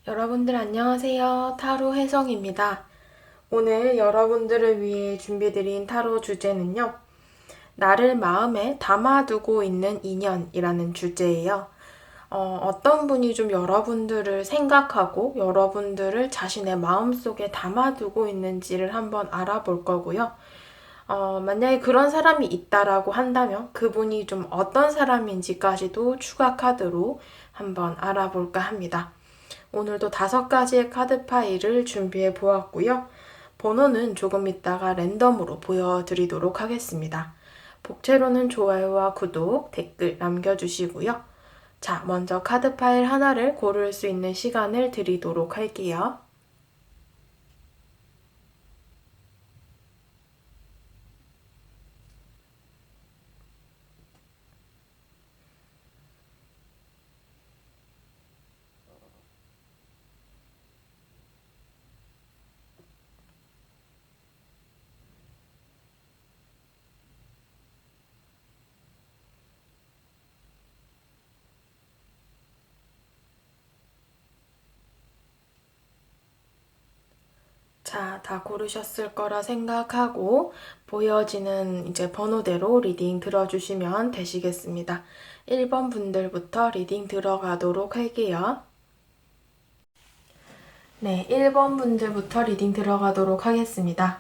여러분들 안녕하세요. 타로 혜성입니다. 오늘 여러분들을 위해 준비드린 타로 주제는요. 나를 마음에 담아두고 있는 인연이라는 주제예요. 어떤 분이 좀 여러분들을 생각하고 여러분들을 자신의 마음속에 담아두고 있는지를 한번 알아볼 거고요. 만약에 그런 사람이 있다라고 한다면 그분이 좀 어떤 사람인지까지도 추가 카드로 한번 알아볼까 합니다. 오늘도 5가지의 카드 파일을 준비해 보았고요. 번호는 조금 이따가 랜덤으로 보여드리도록 하겠습니다. 복채로는 좋아요와 구독, 댓글 남겨주시고요. 자, 먼저 카드 파일 하나를 고를 수 있는 시간을 드리도록 할게요. 자, 다 고르셨을 거라 생각하고 보여지는 이제 번호대로 리딩 들어주시면 되시겠습니다. 1번 분들부터 리딩 들어가도록 할게요. 네, 1번 분들부터 리딩 들어가도록 하겠습니다.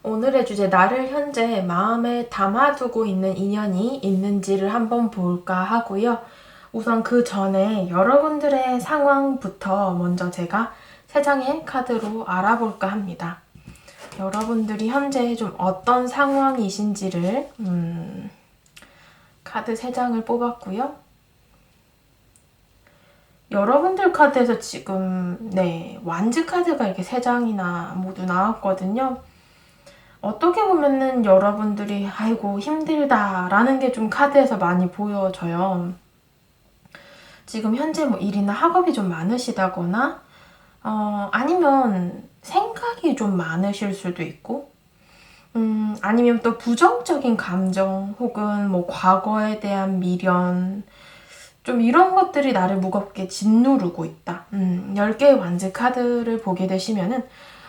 오늘의 주제, 나를 현재 마음에 담아두고 있는 인연이 있는지를 한번 볼까 하고요. 우선 그 전에 여러분들의 상황부터 먼저 제가 3장의 카드로 알아볼까 합니다. 여러분들이 현재 좀 어떤 상황이신지를 카드 3장을 뽑았고요. 여러분들 카드에서 지금 완즈 카드가 이렇게 3장이나 모두 나왔거든요. 어떻게 보면은 여러분들이 아이고 힘들다라는 게 좀 카드에서 많이 보여져요. 지금 현재 뭐 일이나 학업이 좀 많으시다거나 아니면 생각이 좀 많으실 수도 있고 아니면 또 부정적인 감정 혹은 뭐 과거에 대한 미련 좀 이런 것들이 나를 무겁게 짓누르고 있다. 10개의 완즈 카드를 보게 되시면은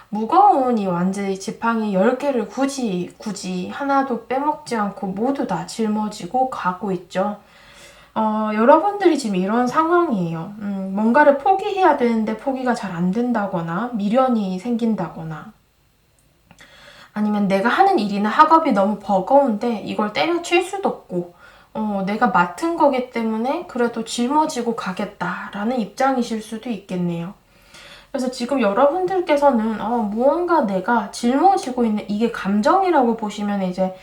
무거운 이 완즈 지팡이 10개를 굳이 하나도 빼먹지 않고 모두 다 짊어지고 가고 있죠. 여러분들이 지금 이런 상황이에요. 뭔가를 포기해야 되는데 포기가 잘 안 된다거나 미련이 생긴다거나 아니면 내가 하는 일이나 학업이 너무 버거운데 이걸 때려칠 수도 없고 내가 맡은 거기 때문에 그래도 짊어지고 가겠다라는 입장이실 수도 있겠네요. 그래서 지금 여러분들께서는 무언가 내가 짊어지고 있는 이게 감정이라고 보시면 이제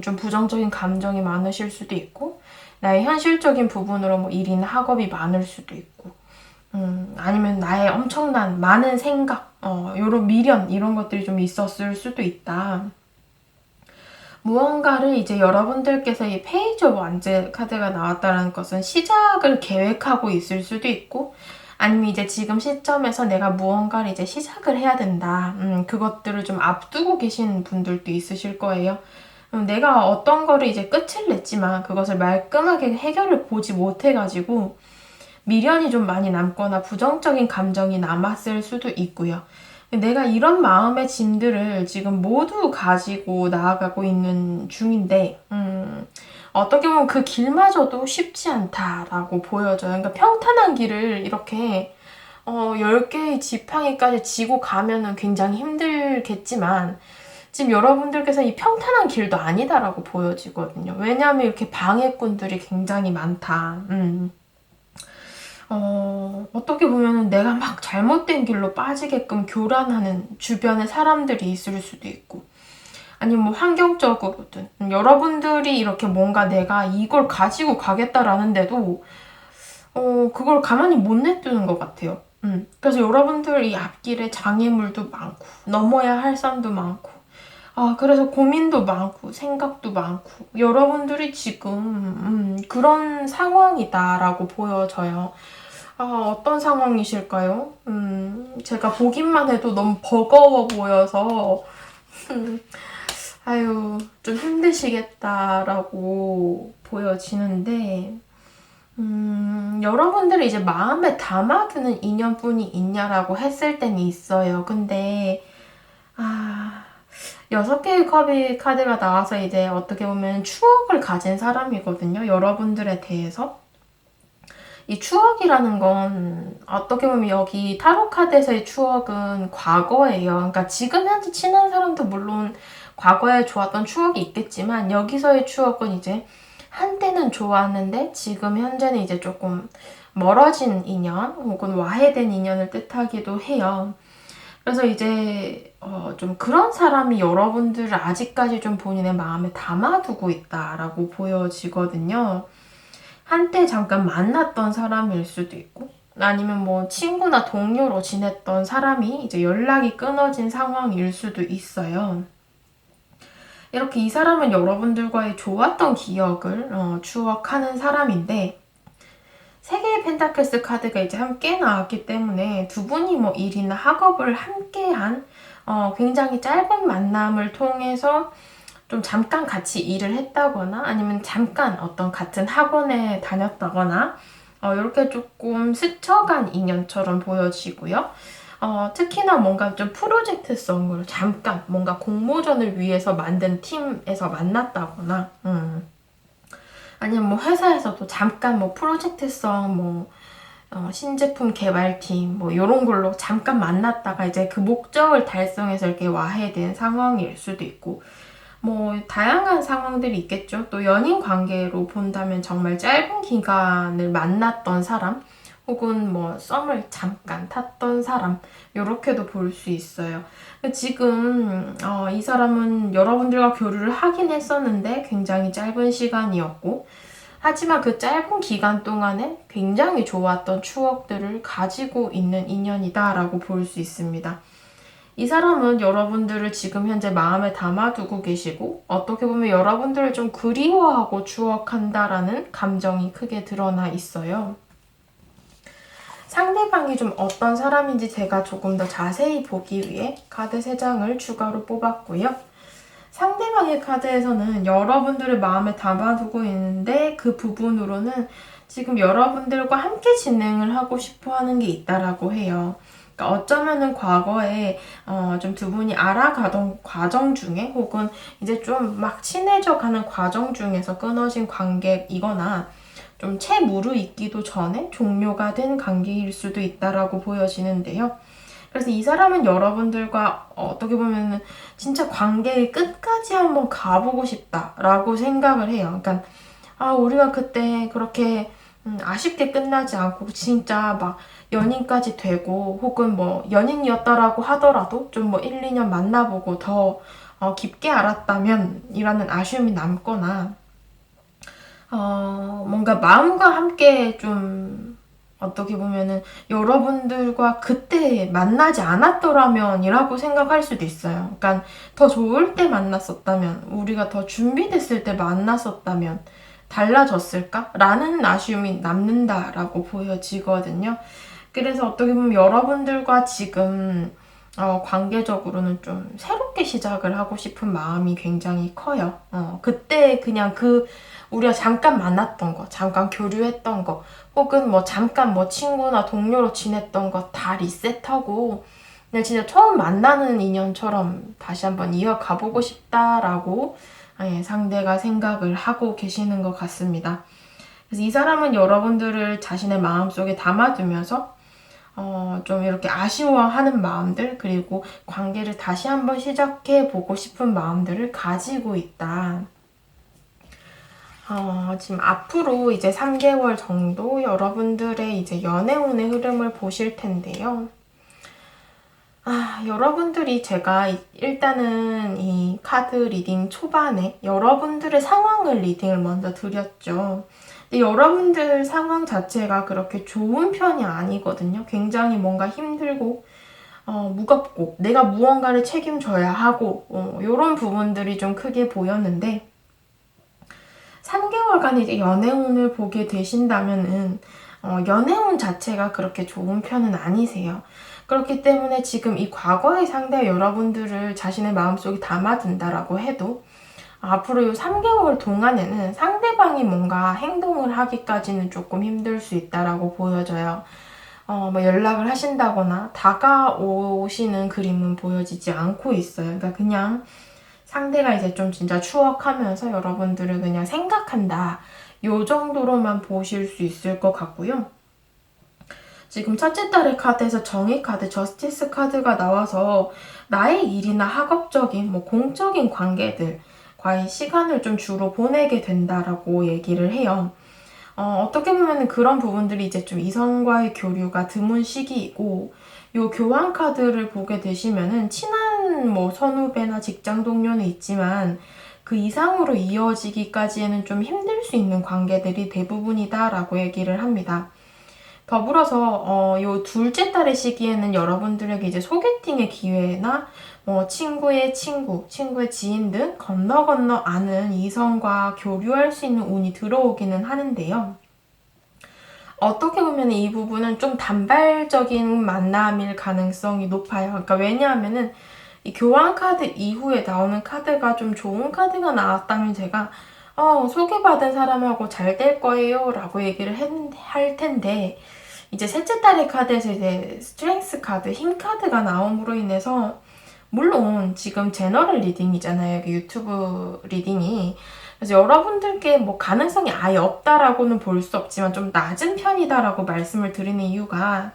좀 부정적인 감정이 많으실 수도 있고 나의 현실적인 부분으로 뭐 일이나 학업이 많을 수도 있고 아니면 나의 엄청난 많은 생각 요런 미련 이런 것들이 좀 있었을 수도 있다. 무언가를 이제 여러분들께서 이 페이지 오브 완즈 카드가 나왔다는 것은 시작을 계획하고 있을 수도 있고 아니면 이제 지금 시점에서 내가 무언가를 이제 시작을 해야 된다. 그것들을 좀 앞두고 계신 분들도 있으실 거예요. 내가 어떤 거를 이제 끝을 냈지만 그것을 말끔하게 해결을 보지 못해가지고 미련이 좀 많이 남거나 부정적인 감정이 남았을 수도 있고요. 내가 이런 마음의 짐들을 지금 모두 가지고 나아가고 있는 중인데 어떻게 보면 그 길마저도 쉽지 않다라고 보여져요. 그러니까 평탄한 길을 이렇게 10개의 지팡이까지 지고 가면은 굉장히 힘들겠지만 지금 여러분들께서 이 평탄한 길도 아니다라고 보여지거든요. 왜냐하면 이렇게 방해꾼들이 굉장히 많다. 어떻게 보면 내가 막 잘못된 길로 빠지게끔 교란하는 주변의 사람들이 있을 수도 있고 아니면 뭐 환경적으로든 여러분들이 이렇게 뭔가 내가 이걸 가지고 가겠다라는데도 그걸 가만히 못 냅두는 것 같아요. 그래서 여러분들 이 앞길에 장애물도 많고 넘어야 할 산도 많고 그래서 고민도 많고 생각도 많고 여러분들이 지금 그런 상황이다라고 보여져요. 어떤 상황이실까요? 제가 보기만 해도 너무 버거워 보여서 아유 좀 힘드시겠다라고 보여지는데 여러분들이 이제 마음에 담아두는 인연뿐이 있냐라고 했을 때는 있어요. 근데, 6개의 컵의 카드가 나와서 이제 어떻게 보면 추억을 가진 사람이거든요. 여러분들에 대해서. 이 추억이라는 건 어떻게 보면 여기 타로 카드에서의 추억은 과거예요. 그러니까 지금 현재 친한 사람도 물론 과거에 좋았던 추억이 있겠지만 여기서의 추억은 이제 한때는 좋았는데 지금 현재는 이제 조금 멀어진 인연 혹은 와해된 인연을 뜻하기도 해요. 그래서 이제 좀 그런 사람이 여러분들을 아직까지 좀 본인의 마음에 담아두고 있다라고 보여지거든요. 한때 잠깐 만났던 사람일 수도 있고 아니면 뭐 친구나 동료로 지냈던 사람이 이제 연락이 끊어진 상황일 수도 있어요. 이렇게 이 사람은 여러분들과의 좋았던 기억을 추억하는 사람인데 3개의 펜타클스 카드가 이제 함께 나왔기 때문에 두 분이 뭐 일이나 학업을 함께한 굉장히 짧은 만남을 통해서 좀 잠깐 같이 일을 했다거나 아니면 잠깐 어떤 같은 학원에 다녔다거나 이렇게 조금 스쳐간 인연처럼 보여지고요. 특히나 뭔가 좀 프로젝트성으로 잠깐 뭔가 공모전을 위해서 만든 팀에서 만났다거나 아니면 뭐 회사에서도 잠깐 뭐 프로젝트성 뭐 신제품 개발팀 뭐 이런 걸로 잠깐 만났다가 이제 그 목적을 달성해서 이렇게 와해된 상황일 수도 있고 뭐 다양한 상황들이 있겠죠. 또 연인 관계로 본다면 정말 짧은 기간을 만났던 사람 혹은 뭐 썸을 잠깐 탔던 사람 이렇게도 볼 수 있어요. 지금 이 사람은 여러분들과 교류를 하긴 했었는데 굉장히 짧은 시간이었고 하지만 그 짧은 기간 동안에 굉장히 좋았던 추억들을 가지고 있는 인연이다라고 볼 수 있습니다. 이 사람은 여러분들을 지금 현재 마음에 담아두고 계시고 어떻게 보면 여러분들을 좀 그리워하고 추억한다라는 감정이 크게 드러나 있어요. 상대방이 좀 어떤 사람인지 제가 조금 더 자세히 보기 위해 카드 3장을 추가로 뽑았고요. 상대방의 카드에서는 여러분들을 마음에 담아두고 있는데 그 부분으로는 지금 여러분들과 함께 진행을 하고 싶어 하는 게 있다라고 해요. 그러니까 어쩌면은 과거에 좀 두 분이 알아가던 과정 중에 혹은 이제 좀 막 친해져 가는 과정 중에서 끊어진 관계이거나 좀 채 무르익기도 전에 종료가 된 관계일 수도 있다라고 보여지는데요. 그래서 이 사람은 여러분들과 어떻게 보면은 진짜 관계의 끝까지 한번 가보고 싶다라고 생각을 해요. 그러니까 우리가 그때 그렇게 아쉽게 끝나지 않고 진짜 막 연인까지 되고 혹은 뭐 연인이었다라고 하더라도 좀 뭐 1, 2년 만나보고 더 깊게 알았다면 이라는 아쉬움이 남거나 뭔가 마음과 함께 좀 어떻게 보면은 여러분들과 그때 만나지 않았더라면 이라고 생각할 수도 있어요. 그러니까 더 좋을 때 만났었다면 우리가 더 준비됐을 때 만났었다면 달라졌을까? 라는 아쉬움이 남는다라고 보여지거든요. 그래서 어떻게 보면 여러분들과 지금 관계적으로는 좀 새롭게 시작을 하고 싶은 마음이 굉장히 커요. 그때 그냥 우리가 잠깐 만났던 거, 잠깐 교류했던 거, 혹은 뭐 잠깐 뭐 친구나 동료로 지냈던 거 다 리셋하고 그냥 진짜 처음 만나는 인연처럼 다시 한번 이어가보고 싶다라고 상대가 생각을 하고 계시는 것 같습니다. 그래서 이 사람은 여러분들을 자신의 마음속에 담아두면서 좀 이렇게 아쉬워하는 마음들 그리고 관계를 다시 한번 시작해보고 싶은 마음들을 가지고 있다. 지금 앞으로 이제 3개월 정도 여러분들의 이제 연애운의 흐름을 보실 텐데요. 여러분들이 제가 일단은 이 카드 리딩 초반에 여러분들의 상황을 리딩을 먼저 드렸죠. 근데 여러분들 상황 자체가 그렇게 좋은 편이 아니거든요. 굉장히 뭔가 힘들고 무겁고 내가 무언가를 책임져야 하고 이런 부분들이 좀 크게 보였는데 3개월간 이제 연애운을 보게 되신다면은 연애운 자체가 그렇게 좋은 편은 아니세요. 그렇기 때문에 지금 이 과거의 상대 여러분들을 자신의 마음속에 담아둔다라고 해도 앞으로 이 3개월 동안에는 상대방이 뭔가 행동을 하기까지는 조금 힘들 수 있다라고 보여져요. 뭐 연락을 하신다거나 다가오시는 그림은 보여지지 않고 있어요. 그러니까 그냥 상대가 이제 좀 진짜 추억하면서 여러분들을 그냥 생각한다. 요 정도로만 보실 수 있을 것 같고요. 지금 첫째 달의 카드에서 정의 카드, 저스티스 카드가 나와서 나의 일이나 학업적인, 뭐 공적인 관계들과의 시간을 좀 주로 보내게 된다라고 얘기를 해요. 어떻게 보면 그런 부분들이 이제 좀 이성과의 교류가 드문 시기이고, 요 교환 카드를 보게 되시면은 친한 뭐 선후배나 직장 동료는 있지만 그 이상으로 이어지기까지에는 좀 힘들 수 있는 관계들이 대부분이다라고 얘기를 합니다. 더불어서 요 둘째 달의 시기에는 여러분들에게 이제 소개팅의 기회나 뭐 친구의 친구, 친구의 지인 등 건너 건너 아는 이성과 교류할 수 있는 운이 들어오기는 하는데요. 어떻게 보면 이 부분은 좀 단발적인 만남일 가능성이 높아요. 그러니까 왜냐하면은 이 교환 카드 이후에 나오는 카드가 좀 좋은 카드가 나왔다면 제가 소개받은 사람하고 잘 될 거예요 라고 얘기를 할 텐데, 이제 셋째 달의 카드에서 이제 스트렝스 카드, 힘 카드가 나옴으로 인해서, 물론 지금 제너럴 리딩이잖아요. 유튜브 리딩이. 그래서 여러분들께 뭐 가능성이 아예 없다라고는 볼 수 없지만 좀 낮은 편이다라고 말씀을 드리는 이유가,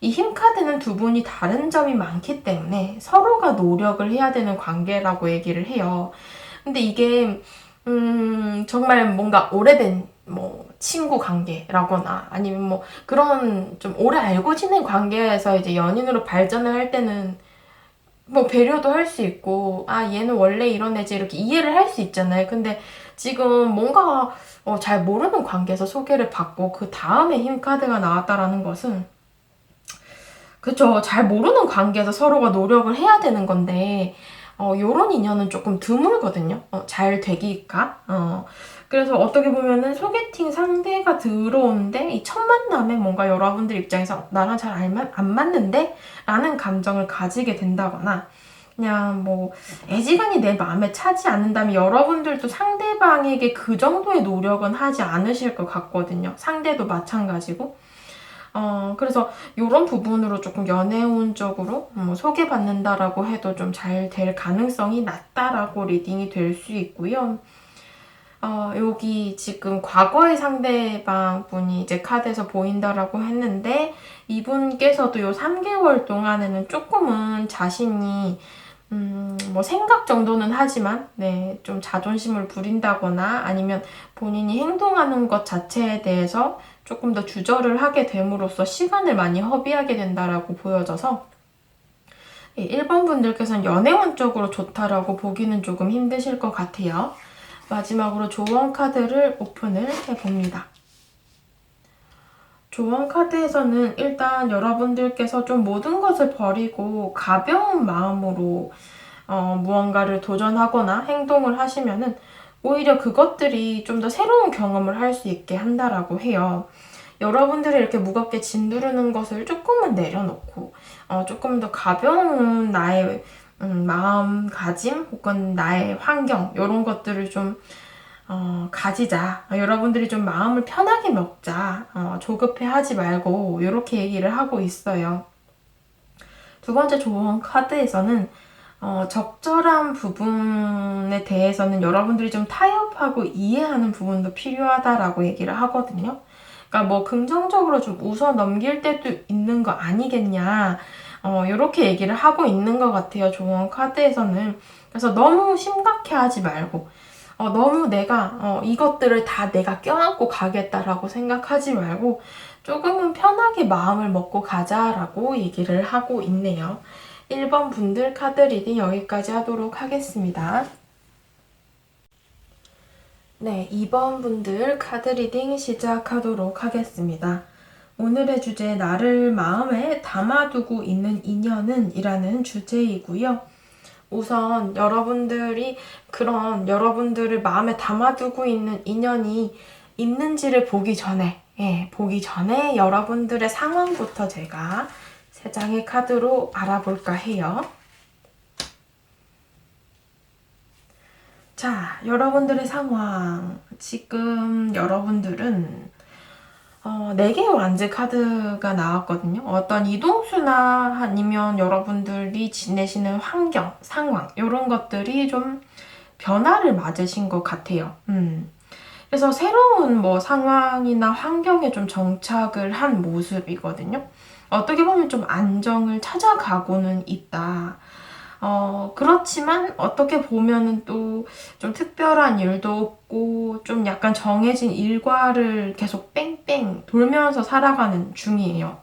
이 힘 카드는 두 분이 다른 점이 많기 때문에 서로가 노력을 해야 되는 관계라고 얘기를 해요. 근데 이게 정말 뭔가 오래된 뭐 친구 관계라거나 아니면 뭐 그런 좀 오래 알고 지낸 관계에서 이제 연인으로 발전을 할 때는 뭐 배려도 할 수 있고, 얘는 원래 이런 애지 이렇게 이해를 할 수 있잖아요. 근데 지금 뭔가 잘 모르는 관계에서 소개를 받고 그 다음에 힘 카드가 나왔다라는 것은, 그쵸, 잘 모르는 관계에서 서로가 노력을 해야 되는 건데 요런 인연은 조금 드물거든요. 잘 되기가. 그래서 어떻게 보면은 소개팅 상대가 들어오는데 이 첫 만남에 뭔가 여러분들 입장에서 나랑 잘 안 맞는데? 라는 감정을 가지게 된다거나, 그냥 뭐 애지간히 내 마음에 차지 않는다면 여러분들도 상대방에게 그 정도의 노력은 하지 않으실 것 같거든요. 상대도 마찬가지고. 그래서 이런 부분으로 조금 연애운적으로 소개받는다라고 해도 좀 잘 될 가능성이 낮다라고 리딩이 될 수 있고요. 여기 지금 과거의 상대방 분이 이제 카드에서 보인다라고 했는데, 이분께서도 요 3개월 동안에는 조금은 자신이 뭐 생각 정도는 하지만 좀 자존심을 부린다거나 아니면 본인이 행동하는 것 자체에 대해서 조금 더 주저를 하게 됨으로써 시간을 많이 허비하게 된다라고 보여져서, 1번 분들께서는 연애운적으로 좋다라고 보기는 조금 힘드실 것 같아요. 마지막으로 조언 카드를 오픈을 해봅니다. 조언 카드에서는 일단 여러분들께서 좀 모든 것을 버리고 가벼운 마음으로 무언가를 도전하거나 행동을 하시면은 오히려 그것들이 좀 더 새로운 경험을 할 수 있게 한다라고 해요. 여러분들이 이렇게 무겁게 짓누르는 것을 조금은 내려놓고 조금 더 가벼운 나의 마음가짐 혹은 나의 환경, 이런 것들을 좀 가지자. 여러분들이 좀 마음을 편하게 먹자. 조급해하지 말고 이렇게 얘기를 하고 있어요. 두 번째 조언 카드에서는 적절한 부분에 대해서는 여러분들이 좀 타협하고 이해하는 부분도 필요하다라고 얘기를 하거든요. 그러니까 뭐 긍정적으로 좀 웃어 넘길 때도 있는 거 아니겠냐. 이렇게 얘기를 하고 있는 것 같아요. 조언 카드에서는. 그래서 너무 심각해하지 말고, 너무 내가 이것들을 다 내가 껴안고 가겠다라고 생각하지 말고 조금은 편하게 마음을 먹고 가자라고 얘기를 하고 있네요. 1번 분들 카드 리딩 여기까지 하도록 하겠습니다. 네, 2번 분들 카드 리딩 시작하도록 하겠습니다. 오늘의 주제, 나를 마음에 담아두고 있는 인연은? 이라는 주제이고요. 우선 여러분들이 그런 여러분들을 마음에 담아두고 있는 인연이 있는지를 보기 전에 여러분들의 상황부터 제가 3장의 카드로 알아볼까 해요. 자, 여러분들의 상황. 지금 여러분들은 4개의 완즈 카드가 나왔거든요. 어떤 이동수나 아니면 여러분들이 지내시는 환경, 상황 이런 것들이 좀 변화를 맞으신 것 같아요. 그래서 새로운 뭐 상황이나 환경에 좀 정착을 한 모습이거든요. 어떻게 보면 좀 안정을 찾아가고는 있다. 그렇지만 어떻게 보면은 또 좀 특별한 일도 없고 좀 약간 정해진 일과를 계속 뺑뺑 돌면서 살아가는 중이에요.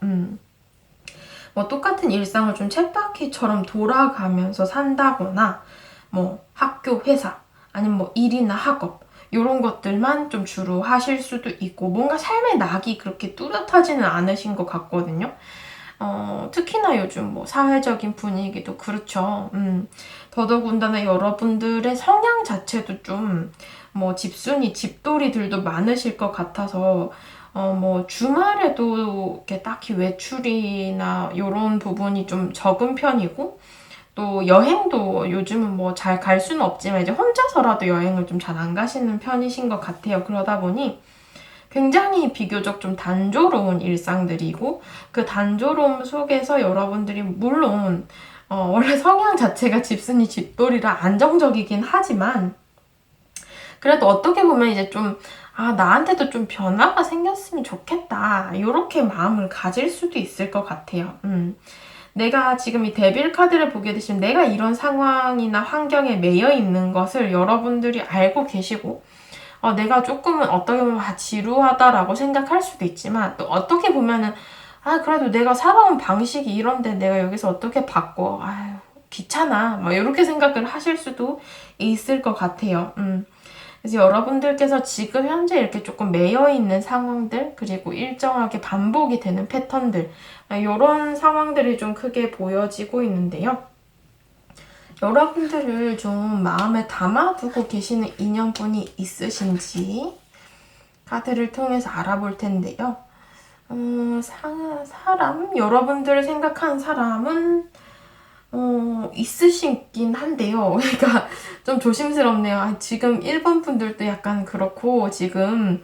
뭐 똑같은 일상을 좀 쳇바퀴처럼 돌아가면서 산다거나 뭐 학교, 회사 아니면 뭐 일이나 학업 이런 것들만 좀 주로 하실 수도 있고 뭔가 삶의 낙이 그렇게 뚜렷하지는 않으신 것 같거든요. 특히나 요즘 뭐 사회적인 분위기도 그렇죠. 더더군다나 여러분들의 성향 자체도 좀 뭐 집순이, 집돌이들도 많으실 것 같아서 뭐 주말에도 이렇게 딱히 외출이나 이런 부분이 좀 적은 편이고 또 여행도 요즘은 뭐 잘 갈 수는 없지만 이제 혼자서라도 여행을 좀 잘 안 가시는 편이신 것 같아요. 그러다 보니 굉장히 비교적 좀 단조로운 일상들이고 그 단조로움 속에서 여러분들이 물론 원래 성향 자체가 집순이 집돌이라 안정적이긴 하지만 그래도 어떻게 보면 이제 좀 나한테도 좀 변화가 생겼으면 좋겠다 이렇게 마음을 가질 수도 있을 것 같아요. 내가 지금 이 데빌 카드를 보게 되시면 내가 이런 상황이나 환경에 매여 있는 것을 여러분들이 알고 계시고 내가 조금은 어떻게 보면 지루하다라고 생각할 수도 있지만 또 어떻게 보면은 그래도 내가 살아온 방식이 이런데 내가 여기서 어떻게 바꿔 아유 귀찮아 막 이렇게 생각을 하실 수도 있을 것 같아요. 그래서 여러분들께서 지금 현재 이렇게 조금 매여있는 상황들 그리고 일정하게 반복이 되는 패턴들 이런 상황들이 좀 크게 보여지고 있는데요. 여러분들을 좀 마음에 담아두고 계시는 인연분이 있으신지 카드를 통해서 알아볼 텐데요. 사람? 여러분들을 생각한 사람은 있으시긴 한데요. 그러니까 좀 조심스럽네요. 지금 1번 분들도 약간 그렇고 지금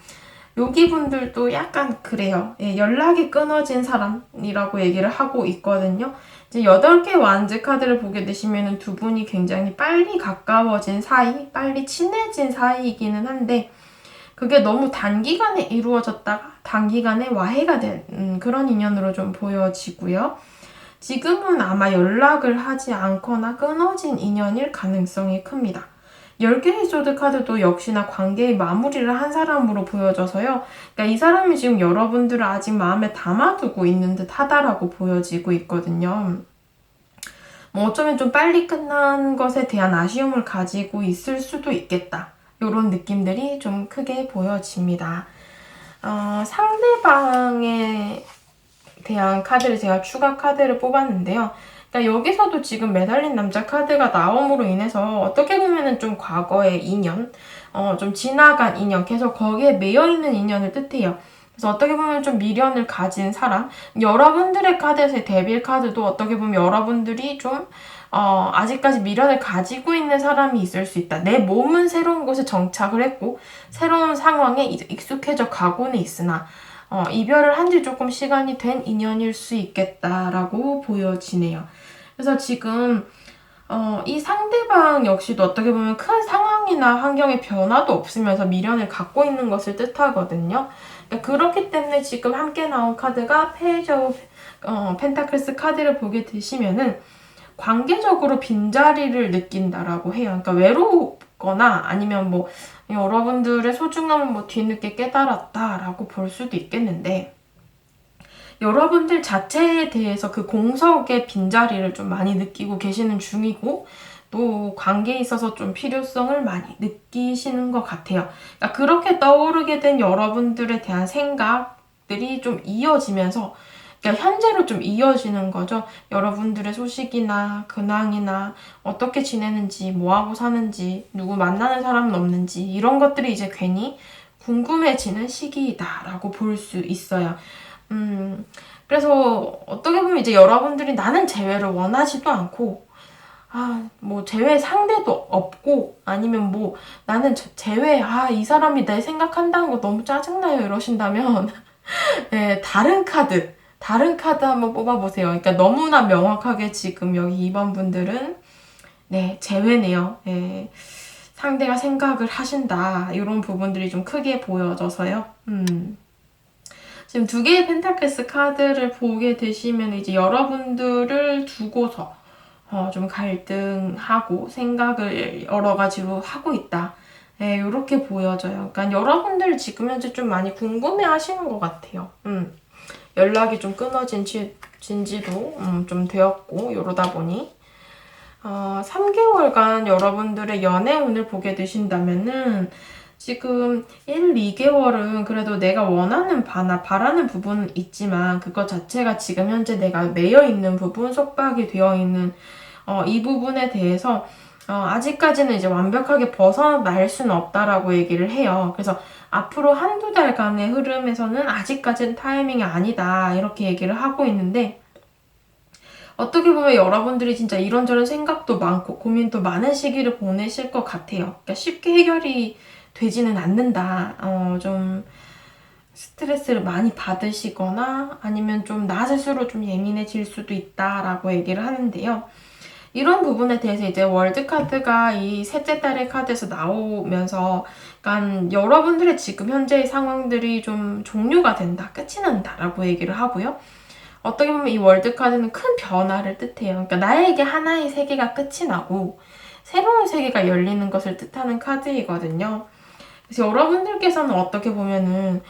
여기 분들도 약간 그래요. 예, 연락이 끊어진 사람이라고 얘기를 하고 있거든요. 이제 8개 완즈 카드를 보게 되시면 두 분이 굉장히 빨리 가까워진 사이, 빨리 친해진 사이이기는 한데 그게 너무 단기간에 이루어졌다가 단기간에 와해가 된 그런 인연으로 좀 보여지고요. 지금은 아마 연락을 하지 않거나 끊어진 인연일 가능성이 큽니다. 10개의 소드 카드도 역시나 관계의 마무리를 한 사람으로 보여져서요. 그러니까 이 사람이 지금 여러분들을 아직 마음에 담아두고 있는 듯 하다라고 보여지고 있거든요. 뭐 어쩌면 좀 빨리 끝난 것에 대한 아쉬움을 가지고 있을 수도 있겠다. 이런 느낌들이 좀 크게 보여집니다. 상대방에 대한 카드를 제가 추가 카드를 뽑았는데요. 그러니까 여기서도 지금 매달린 남자 카드가 나옴으로 인해서 어떻게 보면은 좀 과거의 인연, 좀 지나간 인연, 계속 거기에 매여있는 인연을 뜻해요. 그래서 어떻게 보면 좀 미련을 가진 사람, 여러분들의 카드에서의 데빌 카드도 어떻게 보면 여러분들이 좀 아직까지 미련을 가지고 있는 사람이 있을 수 있다. 내 몸은 새로운 곳에 정착을 했고 새로운 상황에 익숙해져 가고는 있으나 이별을 한 지 조금 시간이 된 인연일 수 있겠다라고 보여지네요. 그래서 지금 이 상대방 역시도 어떻게 보면 큰 상황이나 환경의 변화도 없으면서 미련을 갖고 있는 것을 뜻하거든요. 그러니까 그렇기 때문에 지금 함께 나온 카드가 페이지 오브 펜타클스 카드를 보게 되시면은 관계적으로 빈자리를 느낀다라고 해요. 그러니까 외롭거나 아니면 뭐 여러분들의 소중함을 뭐 뒤늦게 깨달았다라고 볼 수도 있겠는데 여러분들 자체에 대해서 그 공석의 빈자리를 좀 많이 느끼고 계시는 중이고 또 관계에 있어서 좀 필요성을 많이 느끼시는 것 같아요. 그러니까 그렇게 떠오르게 된 여러분들에 대한 생각들이 좀 이어지면서 그러니까 현재로 좀 이어지는 거죠. 여러분들의 소식이나 근황이나 어떻게 지내는지, 뭐하고 사는지, 누구 만나는 사람은 없는지 이런 것들이 이제 괜히 궁금해지는 시기다라고 볼 수 있어요. 그래서 어떻게 보면 이제 여러분들이 나는 재회를 원하지도 않고 뭐 제외 상대도 없고 아니면 뭐 나는 제외 이 사람이 내 생각한다는 거 너무 짜증나요 이러신다면 네, 다른 카드 한번 뽑아보세요. 그러니까 너무나 명확하게 지금 여기 2번 분들은 네, 제외네요. 네, 상대가 생각을 하신다. 이런 부분들이 좀 크게 보여져서요. 지금 두 개의 펜타클스 카드를 보게 되시면 이제 여러분들을 두고서 좀 갈등하고 생각을 여러 가지로 하고 있다. 네, 이렇게 보여져요. 그러니까 여러분들 지금 현재 좀 많이 궁금해 하시는 것 같아요. 연락이 좀 끊어진 진지도 좀 되었고, 이러다 보니. 3개월간 여러분들의 연애운을 보게 되신다면은, 지금 1, 2개월은 그래도 내가 원하는 바나 바라는 부분은 있지만, 그것 자체가 지금 현재 내가 매여 있는 부분, 속박이 되어 있는, 이 부분에 대해서, 아직까지는 이제 완벽하게 벗어날 수는 없다라고 얘기를 해요. 그래서 앞으로 한두 달간의 흐름에서는 아직까지는 타이밍이 아니다. 이렇게 얘기를 하고 있는데, 어떻게 보면 여러분들이 진짜 이런저런 생각도 많고 고민도 많은 시기를 보내실 것 같아요. 그러니까 쉽게 해결이 되지는 않는다. 좀 스트레스를 많이 받으시거나 아니면 좀 나 스스로 좀 예민해질 수도 있다라고 얘기를 하는데요. 이런 부분에 대해서 이제 월드카드가 이 셋째 달의 카드에서 나오면서 약간 여러분들의 지금 현재의 상황들이 좀 종료가 된다, 끝이 난다라고 얘기를 하고요. 어떻게 보면 이 월드카드는 큰 변화를 뜻해요. 그러니까 나에게 하나의 세계가 끝이 나고 새로운 세계가 열리는 것을 뜻하는 카드이거든요. 그래서 여러분들께서는 어떻게 보면은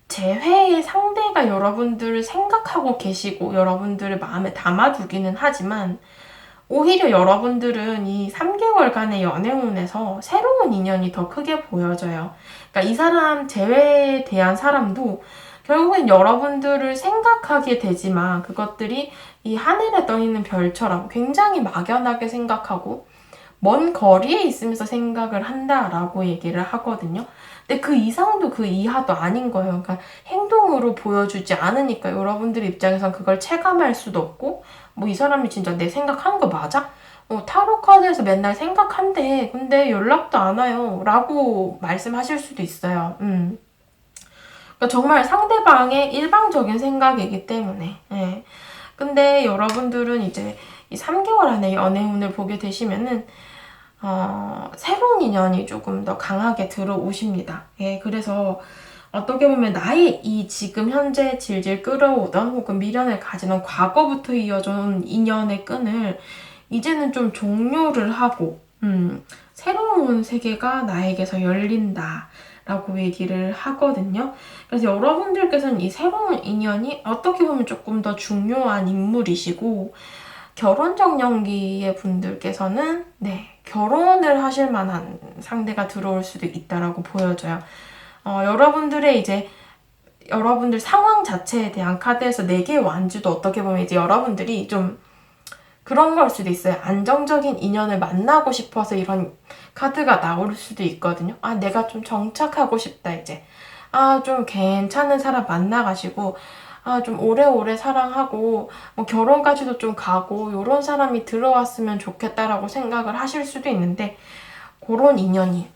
재회의 상대가 여러분들을 생각하고 계시고 여러분들을 마음에 담아두기는 하지만 오히려 여러분들은 이 3개월간의 연애운에서 새로운 인연이 더 크게 보여져요. 그러니까 이 사람 재회에 대한 사람도 결국엔 여러분들을 생각하게 되지만 그것들이 이 하늘에 떠 있는 별처럼 굉장히 막연하게 생각하고 먼 거리에 있으면서 생각을 한다라고 얘기를 하거든요. 근데 그 이상도 그 이하도 아닌 거예요. 그러니까 행동으로 보여주지 않으니까 여러분들 입장에선 그걸 체감할 수도 없고 뭐 이 사람이 진짜 내 생각하는 거 맞아? 타로 카드에서 맨날 생각한대. 근데 연락도 안 와요. 라고 말씀하실 수도 있어요. 그러니까 정말 상대방의 일방적인 생각이기 때문에. 예. 근데 여러분들은 이제 이 3개월 안에 연애운을 보게 되시면은 새로운 인연이 조금 더 강하게 들어오십니다. 예, 그래서 어떻게 보면 나의 이 지금 현재 질질 끌어오던 혹은 미련을 가지던 과거부터 이어져온 인연의 끈을 이제는 좀 종료를 하고 새로운 세계가 나에게서 열린다. 라고 얘기를 하거든요. 그래서 여러분들께서는 이 새로운 인연이 어떻게 보면 조금 더 중요한 인물이시고 결혼적 연기의 분들께서는 결혼을 하실 만한 상대가 들어올 수도 있다라고 보여져요. 여러분들의 이제 여러분들 상황 자체에 대한 카드에서 4개의 완주도 어떻게 보면 이제 여러분들이 좀 그런 걸 수도 있어요. 안정적인 인연을 만나고 싶어서 이런 카드가 나올 수도 있거든요. 내가 좀 정착하고 싶다, 이제. 좀 괜찮은 사람 만나가지고, 좀 오래오래 사랑하고, 뭐 결혼까지도 좀 가고, 요런 사람이 들어왔으면 좋겠다라고 생각을 하실 수도 있는데, 그런 인연이,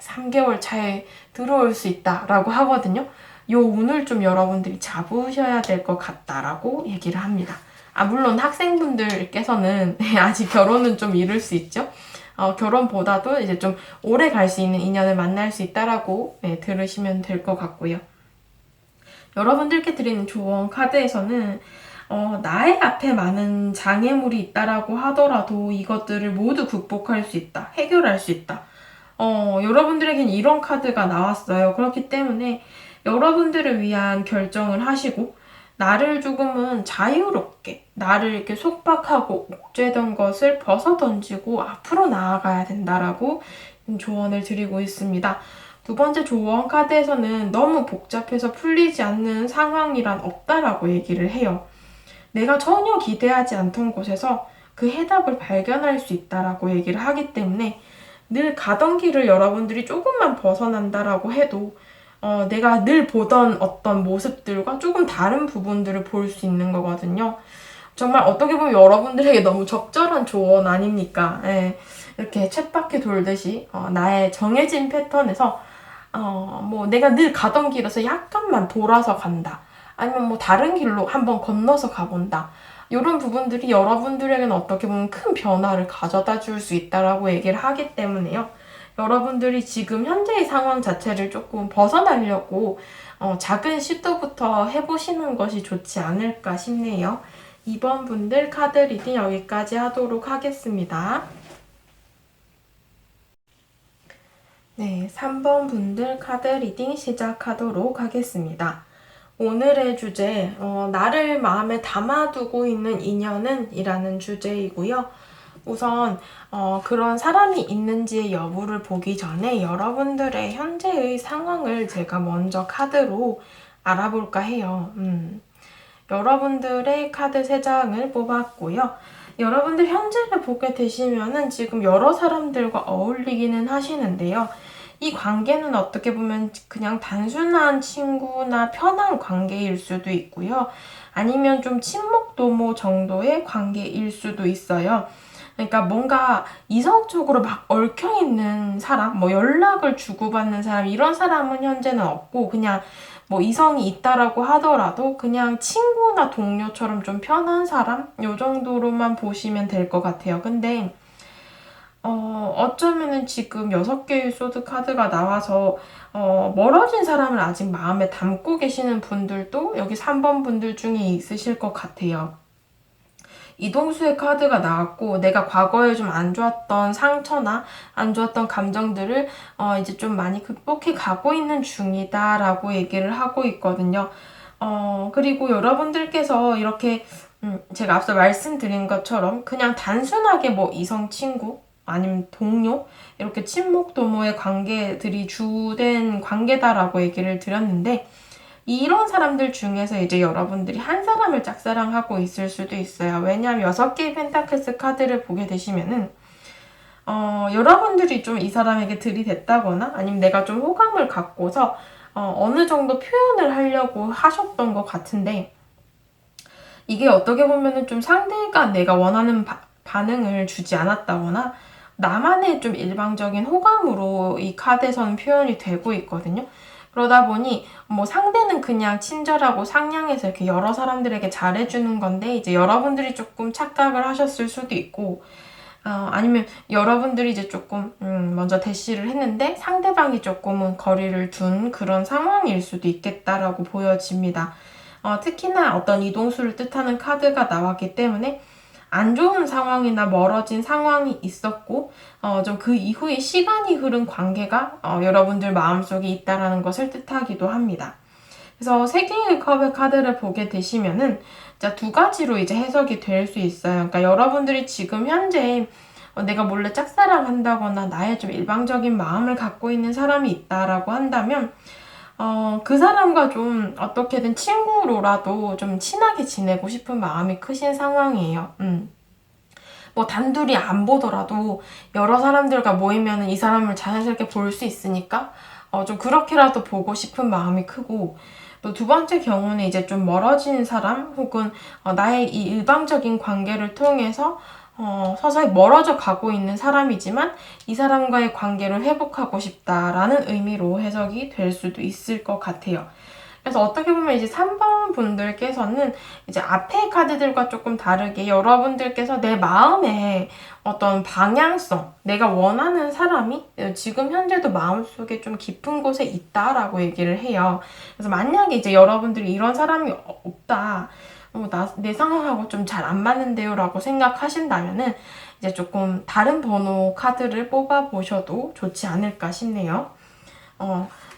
3개월 차에 들어올 수 있다라고 하거든요. 요 운을 좀 여러분들이 잡으셔야 될 것 같다라고 얘기를 합니다. 물론 학생분들께서는 아직 결혼은 좀 이를 수 있죠. 결혼보다도 이제 좀 오래 갈 수 있는 인연을 만날 수 있다라고 들으시면 될 것 같고요. 여러분들께 드리는 조언 카드에서는 나의 앞에 많은 장애물이 있다라고 하더라도 이것들을 모두 극복할 수 있다. 해결할 수 있다. 여러분들에겐 이런 카드가 나왔어요. 그렇기 때문에 여러분들을 위한 결정을 하시고 나를 조금은 자유롭게 나를 이렇게 속박하고 옥죄던 것을 벗어던지고 앞으로 나아가야 된다라고 조언을 드리고 있습니다. 두 번째 조언 카드에서는 너무 복잡해서 풀리지 않는 상황이란 없다라고 얘기를 해요. 내가 전혀 기대하지 않던 곳에서 그 해답을 발견할 수 있다라고 얘기를 하기 때문에 늘 가던 길을 여러분들이 조금만 벗어난다라고 해도 내가 늘 보던 어떤 모습들과 조금 다른 부분들을 볼 수 있는 거거든요. 정말 어떻게 보면 여러분들에게 너무 적절한 조언 아닙니까? 예. 이렇게 쳇바퀴 돌듯이 나의 정해진 패턴에서 뭐 내가 늘 가던 길에서 약간만 돌아서 간다. 아니면 뭐 다른 길로 한번 건너서 가본다. 이런 부분들이 여러분들에게는 어떻게 보면 큰 변화를 가져다 줄 수 있다라고 얘기를 하기 때문에요. 여러분들이 지금 현재의 상황 자체를 조금 벗어나려고 작은 시도부터 해보시는 것이 좋지 않을까 싶네요. 2번 분들 카드 리딩 여기까지 하도록 하겠습니다. 네, 3번 분들 카드 리딩 시작하도록 하겠습니다. 오늘의 주제, 나를 마음에 담아두고 있는 인연은? 이라는 주제이고요. 우선 그런 사람이 있는지의 여부를 보기 전에 여러분들의 현재의 상황을 제가 먼저 카드로 알아볼까 해요. 여러분들의 카드 3장을 뽑았고요. 여러분들 현재를 보게 되시면은 지금 여러 사람들과 어울리기는 하시는데요. 이 관계는 어떻게 보면 그냥 단순한 친구나 편한 관계일 수도 있고요. 아니면 좀 친목 도모 정도의 관계일 수도 있어요. 그러니까 뭔가 이성적으로 막 얽혀있는 사람, 뭐 연락을 주고받는 사람, 이런 사람은 현재는 없고, 그냥 뭐 이성이 있다라고 하더라도 그냥 친구나 동료처럼 좀 편한 사람? 요 정도로만 보시면 될 것 같아요. 근데 어쩌면은 지금 6개의 소드 카드가 나와서 멀어진 사람을 아직 마음에 담고 계시는 분들도 여기 3번 분들 중에 있으실 것 같아요. 이동수의 카드가 나왔고 내가 과거에 좀 안 좋았던 상처나 안 좋았던 감정들을 이제 좀 많이 극복해 가고 있는 중이다라고 얘기를 하고 있거든요. 그리고 여러분들께서 이렇게 제가 앞서 말씀드린 것처럼 그냥 단순하게 뭐 이성 친구 아니면 동료 이렇게 친목 도모의 관계들이 주된 관계다라고 얘기를 드렸는데 이런 사람들 중에서 이제 여러분들이 한 사람을 짝사랑하고 있을 수도 있어요. 왜냐하면 6개의 펜타클스 카드를 보게 되시면은 여러분들이 좀 이 사람에게 들이댔다거나 아니면 내가 좀 호감을 갖고서 어느 정도 표현을 하려고 하셨던 것 같은데 이게 어떻게 보면은 좀 상대가 내가 원하는 반응을 주지 않았다거나 나만의 좀 일방적인 호감으로 이 카드에서는 표현이 되고 있거든요. 그러다 보니 뭐 상대는 그냥 친절하고 상냥해서 이렇게 여러 사람들에게 잘해주는 건데 이제 여러분들이 조금 착각을 하셨을 수도 있고 아니면 여러분들이 이제 조금 먼저 대시를 했는데 상대방이 조금은 거리를 둔 그런 상황일 수도 있겠다라고 보여집니다. 특히나 어떤 이동수를 뜻하는 카드가 나왔기 때문에 안 좋은 상황이나 멀어진 상황이 있었고 좀 그 이후에 시간이 흐른 관계가 여러분들 마음속에 있다라는 것을 뜻하기도 합니다. 그래서 3개의 컵의 카드를 보게 되시면은 자, 2가지로 이제 해석이 될 수 있어요. 그러니까 여러분들이 지금 현재 내가 몰래 짝사랑한다거나 나의 좀 일방적인 마음을 갖고 있는 사람이 있다라고 한다면 그 사람과 좀 어떻게든 친구로라도 좀 친하게 지내고 싶은 마음이 크신 상황이에요. 뭐 단둘이 안 보더라도 여러 사람들과 모이면 이 사람을 자연스럽게 볼 수 있으니까 좀 그렇게라도 보고 싶은 마음이 크고 또 2번째 경우는 이제 좀 멀어진 사람 혹은 나의 이 일방적인 관계를 통해서 서서히 멀어져 가고 있는 사람이지만 이 사람과의 관계를 회복하고 싶다라는 의미로 해석이 될 수도 있을 것 같아요. 그래서 어떻게 보면 이제 3번 분들께서는 이제 앞의 카드들과 조금 다르게 여러분들께서 내 마음에 어떤 방향성, 내가 원하는 사람이 지금 현재도 마음속에 좀 깊은 곳에 있다라고 얘기를 해요. 그래서 만약에 이제 여러분들이 이런 사람이 없다, 내 상황하고 좀 잘 안 맞는데요 라고 생각하신다면은 이제 조금 다른 번호 카드를 뽑아 보셔도 좋지 않을까 싶네요.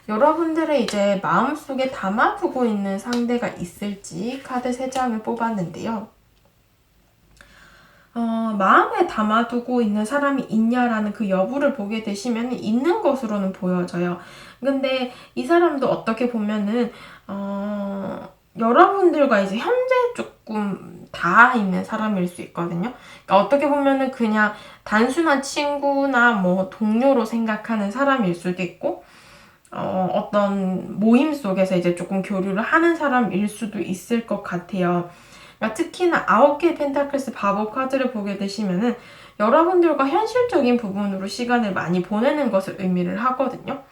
여러분들의 이제 마음속에 담아두고 있는 상대가 있을지 카드 3장을 뽑았는데요. 마음에 담아두고 있는 사람이 있냐라는 그 여부를 보게 되시면 있는 것으로는 보여져요. 근데 이 사람도 어떻게 보면은 여러분들과 이제 현재 조금 닿아 있는 사람일 수 있거든요. 그러니까 어떻게 보면은 그냥 단순한 친구나 뭐 동료로 생각하는 사람일 수도 있고 어떤 모임 속에서 이제 조금 교류를 하는 사람일 수도 있을 것 같아요. 그러니까 특히나 9개의 펜타클스 바보 카드를 보게 되시면은 여러분들과 현실적인 부분으로 시간을 많이 보내는 것을 의미를 하거든요.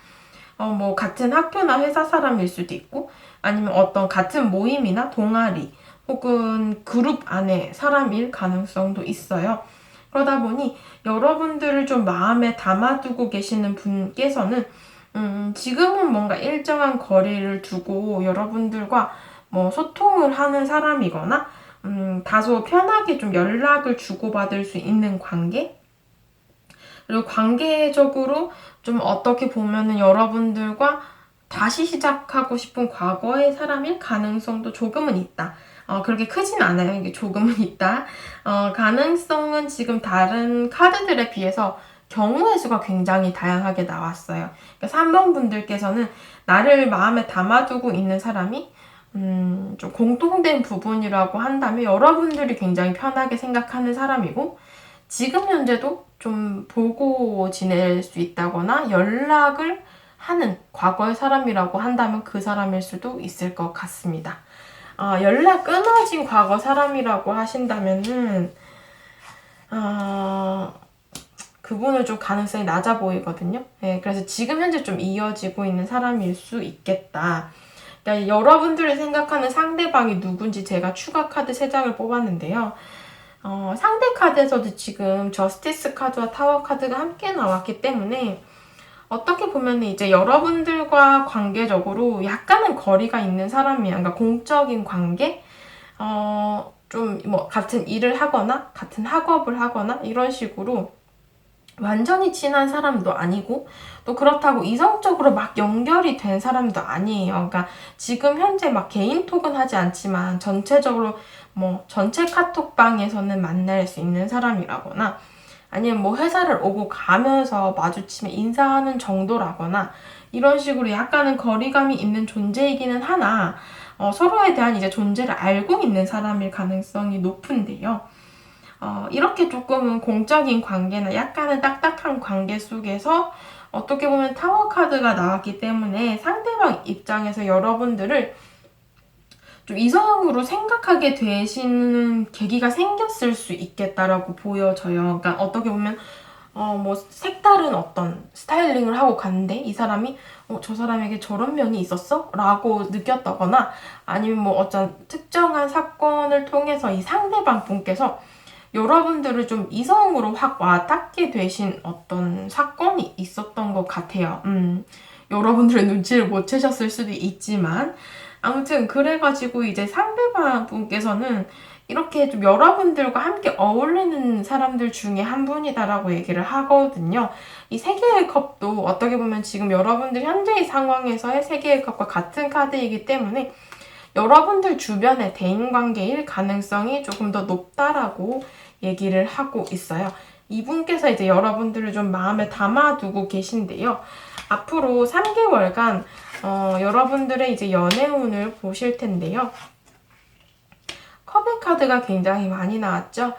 뭐 같은 학교나 회사 사람일 수도 있고 아니면 어떤 같은 모임이나 동아리 혹은 그룹 안에 사람일 가능성도 있어요. 그러다 보니 여러분들을 좀 마음에 담아두고 계시는 분께서는 지금은 뭔가 일정한 거리를 두고 여러분들과 뭐 소통을 하는 사람이거나 다소 편하게 좀 연락을 주고받을 수 있는 관계? 그리고 관계적으로 좀 어떻게 보면은 여러분들과 다시 시작하고 싶은 과거의 사람일 가능성도 조금은 있다. 그렇게 크진 않아요. 이게 조금은 있다. 가능성은 지금 다른 카드들에 비해서 경우의 수가 굉장히 다양하게 나왔어요. 그러니까 3번 분들께서는 나를 마음에 담아두고 있는 사람이 좀 공통된 부분이라고 한다면 여러분들이 굉장히 편하게 생각하는 사람이고 지금 현재도 좀 보고 지낼 수 있다거나 연락을 하는 과거의 사람이라고 한다면 그 사람일 수도 있을 것 같습니다. 연락 끊어진 과거 사람이라고 하신다면은 그분은 좀 가능성이 낮아 보이거든요. 네, 그래서 지금 현재 좀 이어지고 있는 사람일 수 있겠다. 그러니까 여러분들이 생각하는 상대방이 누군지 제가 추가 카드 3장을 뽑았는데요. 상대 카드에서도 지금 저스티스 카드와 타워 카드가 함께 나왔기 때문에 어떻게 보면 이제 여러분들과 관계적으로 약간은 거리가 있는 사람이에요. 그러니까 공적인 관계? 좀 뭐 같은 일을 하거나 같은 학업을 하거나 이런 식으로 완전히 친한 사람도 아니고 또 그렇다고 이성적으로 막 연결이 된 사람도 아니에요. 그러니까 지금 현재 막 개인톡은 하지 않지만 전체적으로 뭐 전체 카톡방에서는 만날 수 있는 사람이라거나 아니면 뭐 회사를 오고 가면서 마주치면 인사하는 정도라거나 이런 식으로 약간은 거리감이 있는 존재이기는 하나 서로에 대한 이제 존재를 알고 있는 사람일 가능성이 높은데요. 이렇게 조금은 공적인 관계나 약간은 딱딱한 관계 속에서 어떻게 보면 타워 카드가 나왔기 때문에 상대방 입장에서 여러분들을 좀 이성으로 생각하게 되시는 계기가 생겼을 수 있겠다라고 보여져요. 그러니까 어떻게 보면 뭐 색다른 어떤 스타일링을 하고 갔는데 이 사람이 저 사람에게 저런 면이 있었어? 라고 느꼈다거나 아니면 뭐 어떤 특정한 사건을 통해서 이 상대방 분께서 여러분들을 좀 이성으로 확 와닿게 되신 어떤 사건이 있었던 것 같아요. 여러분들의 눈치를 못 채셨을 수도 있지만 아무튼 그래가지고 이제 상대방 분께서는 이렇게 좀 여러분들과 함께 어울리는 사람들 중에 한 분이다라고 얘기를 하거든요. 이 3개의 컵도 어떻게 보면 지금 여러분들 현재의 상황에서의 3개의 컵과 같은 카드이기 때문에 여러분들 주변의 대인관계일 가능성이 조금 더 높다라고 얘기를 하고 있어요. 이분께서 이제 여러분들을 좀 마음에 담아두고 계신데요. 앞으로 3개월간 여러분들의 이제 연애운을 보실 텐데요. 컵의 카드가 굉장히 많이 나왔죠.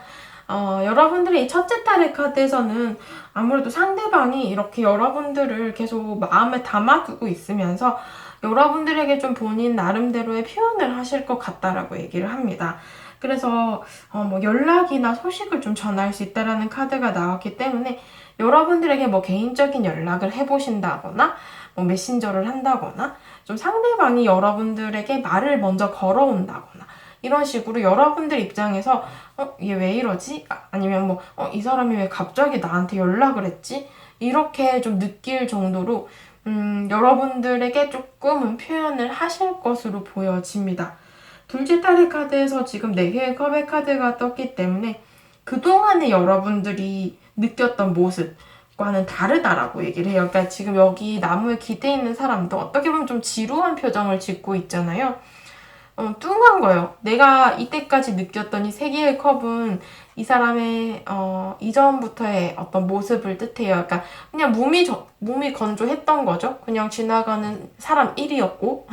여러분들의 이 첫째 딸의 카드에서는 아무래도 상대방이 이렇게 여러분들을 계속 마음에 담아두고 있으면서 여러분들에게 좀 본인 나름대로의 표현을 하실 것 같다라고 얘기를 합니다. 그래서 뭐 연락이나 소식을 좀 전할 수 있다라는 카드가 나왔기 때문에 여러분들에게 뭐 개인적인 연락을 해보신다거나 뭐 메신저를 한다거나 좀 상대방이 여러분들에게 말을 먼저 걸어온다거나 이런 식으로 여러분들 입장에서 얘 왜 이러지? 아니면 뭐 이 사람이 왜 갑자기 나한테 연락을 했지? 이렇게 좀 느낄 정도로 여러분들에게 조금은 표현을 하실 것으로 보여집니다. 둘째 딸의 카드에서 지금 4개의 컵의 카드가 떴기 때문에 그동안에 여러분들이 느꼈던 모습과는 다르다라고 얘기를 해요. 그러니까 지금 여기 나무에 기대 있는 사람도 어떻게 보면 좀 지루한 표정을 짓고 있잖아요. 뚱한 거예요. 내가 이때까지 느꼈던 이 3개의 컵은 이 사람의 이전부터의 어떤 모습을 뜻해요. 그러니까 그냥 몸이 건조했던 거죠. 그냥 지나가는 사람 1이었고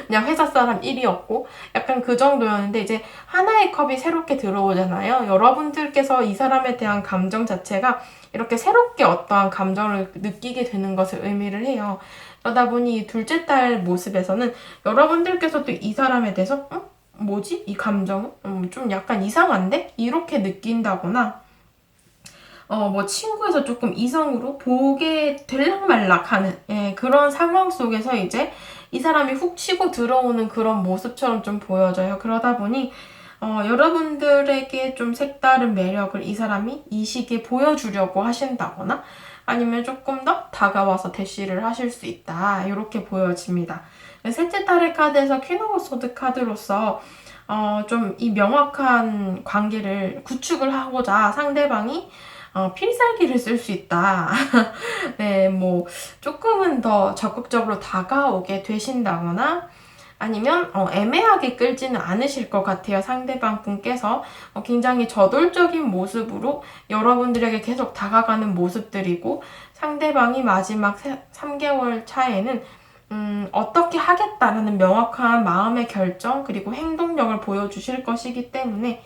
그냥 회사 사람 1이었고 약간 그 정도였는데 이제 하나의 컵이 새롭게 들어오잖아요. 여러분들께서 이 사람에 대한 감정 자체가 이렇게 새롭게 어떠한 감정을 느끼게 되는 것을 의미를 해요. 그러다 보니 둘째 딸 모습에서는 여러분들께서도 이 사람에 대해서 뭐지? 이 감정은? 좀 약간 이상한데? 이렇게 느낀다거나, 뭐 친구에서 조금 이성으로 보게 될락말락하는 그런 상황 속에서 이제 이 사람이 훅 치고 들어오는 그런 모습처럼 좀 보여져요. 그러다 보니 여러분들에게 좀 색다른 매력을 이 사람이 이 시기에 보여주려고 하신다거나 아니면 조금 더 다가와서 대시를 하실 수 있다. 이렇게 보여집니다. 셋째 딸의 카드에서 퀸 오브 소드 카드로서 좀 이 명확한 관계를 구축을 하고자 상대방이 필살기를 쓸 수 있다. 네, 뭐 조금은 더 적극적으로 다가오게 되신다거나 아니면 애매하게 끌지는 않으실 것 같아요. 상대방 분께서 굉장히 저돌적인 모습으로 여러분들에게 계속 다가가는 모습들이고 상대방이 마지막 3개월 차에는 어떻게 하겠다라는 명확한 마음의 결정 그리고 행동력을 보여주실 것이기 때문에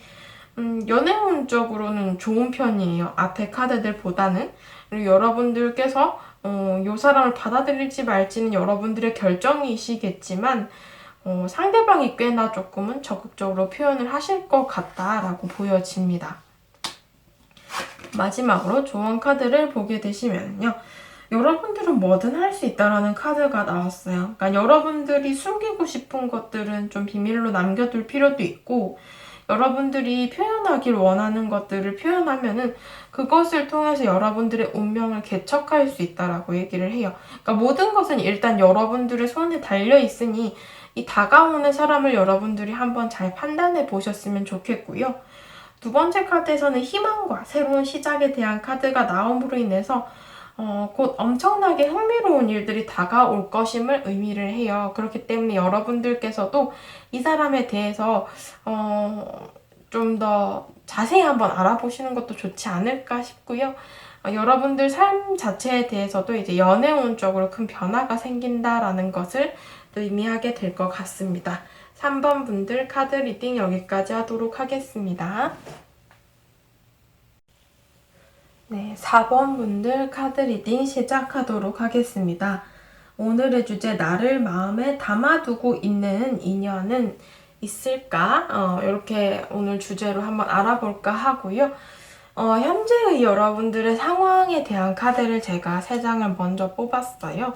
연애운적으로는 좋은 편이에요. 앞에 카드들보다는. 그리고 여러분들께서 이 사람을 받아들일지 말지는 여러분들의 결정이시겠지만 상대방이 꽤나 조금은 적극적으로 표현을 하실 것 같다라고 보여집니다. 마지막으로 조언 카드를 보게 되시면요. 여러분들은 뭐든 할 수 있다라는 카드가 나왔어요. 그러니까 여러분들이 숨기고 싶은 것들은 좀 비밀로 남겨둘 필요도 있고 여러분들이 표현하길 원하는 것들을 표현하면은 그것을 통해서 여러분들의 운명을 개척할 수 있다라고 얘기를 해요. 그러니까 모든 것은 일단 여러분들의 손에 달려 있으니 이 다가오는 사람을 여러분들이 한번 잘 판단해 보셨으면 좋겠고요. 두 번째 카드에서는 희망과 새로운 시작에 대한 카드가 나옴으로 인해서 곧 엄청나게 흥미로운 일들이 다가올 것임을 의미를 해요. 그렇기 때문에 여러분들께서도 이 사람에 대해서 좀 더 자세히 한번 알아보시는 것도 좋지 않을까 싶고요. 여러분들 삶 자체에 대해서도 이제 연애운적으로 큰 변화가 생긴다라는 것을 의미하게 될 것 같습니다. 3번 분들 카드 리딩 여기까지 하도록 하겠습니다. 네, 4번 분들 카드 리딩 시작하도록 하겠습니다. 오늘의 주제 나를 마음에 담아두고 있는 인연은 있을까? 이렇게 오늘 주제로 한번 알아볼까 하고요. 현재의 여러분들의 상황에 대한 카드를 제가 3장을 먼저 뽑았어요.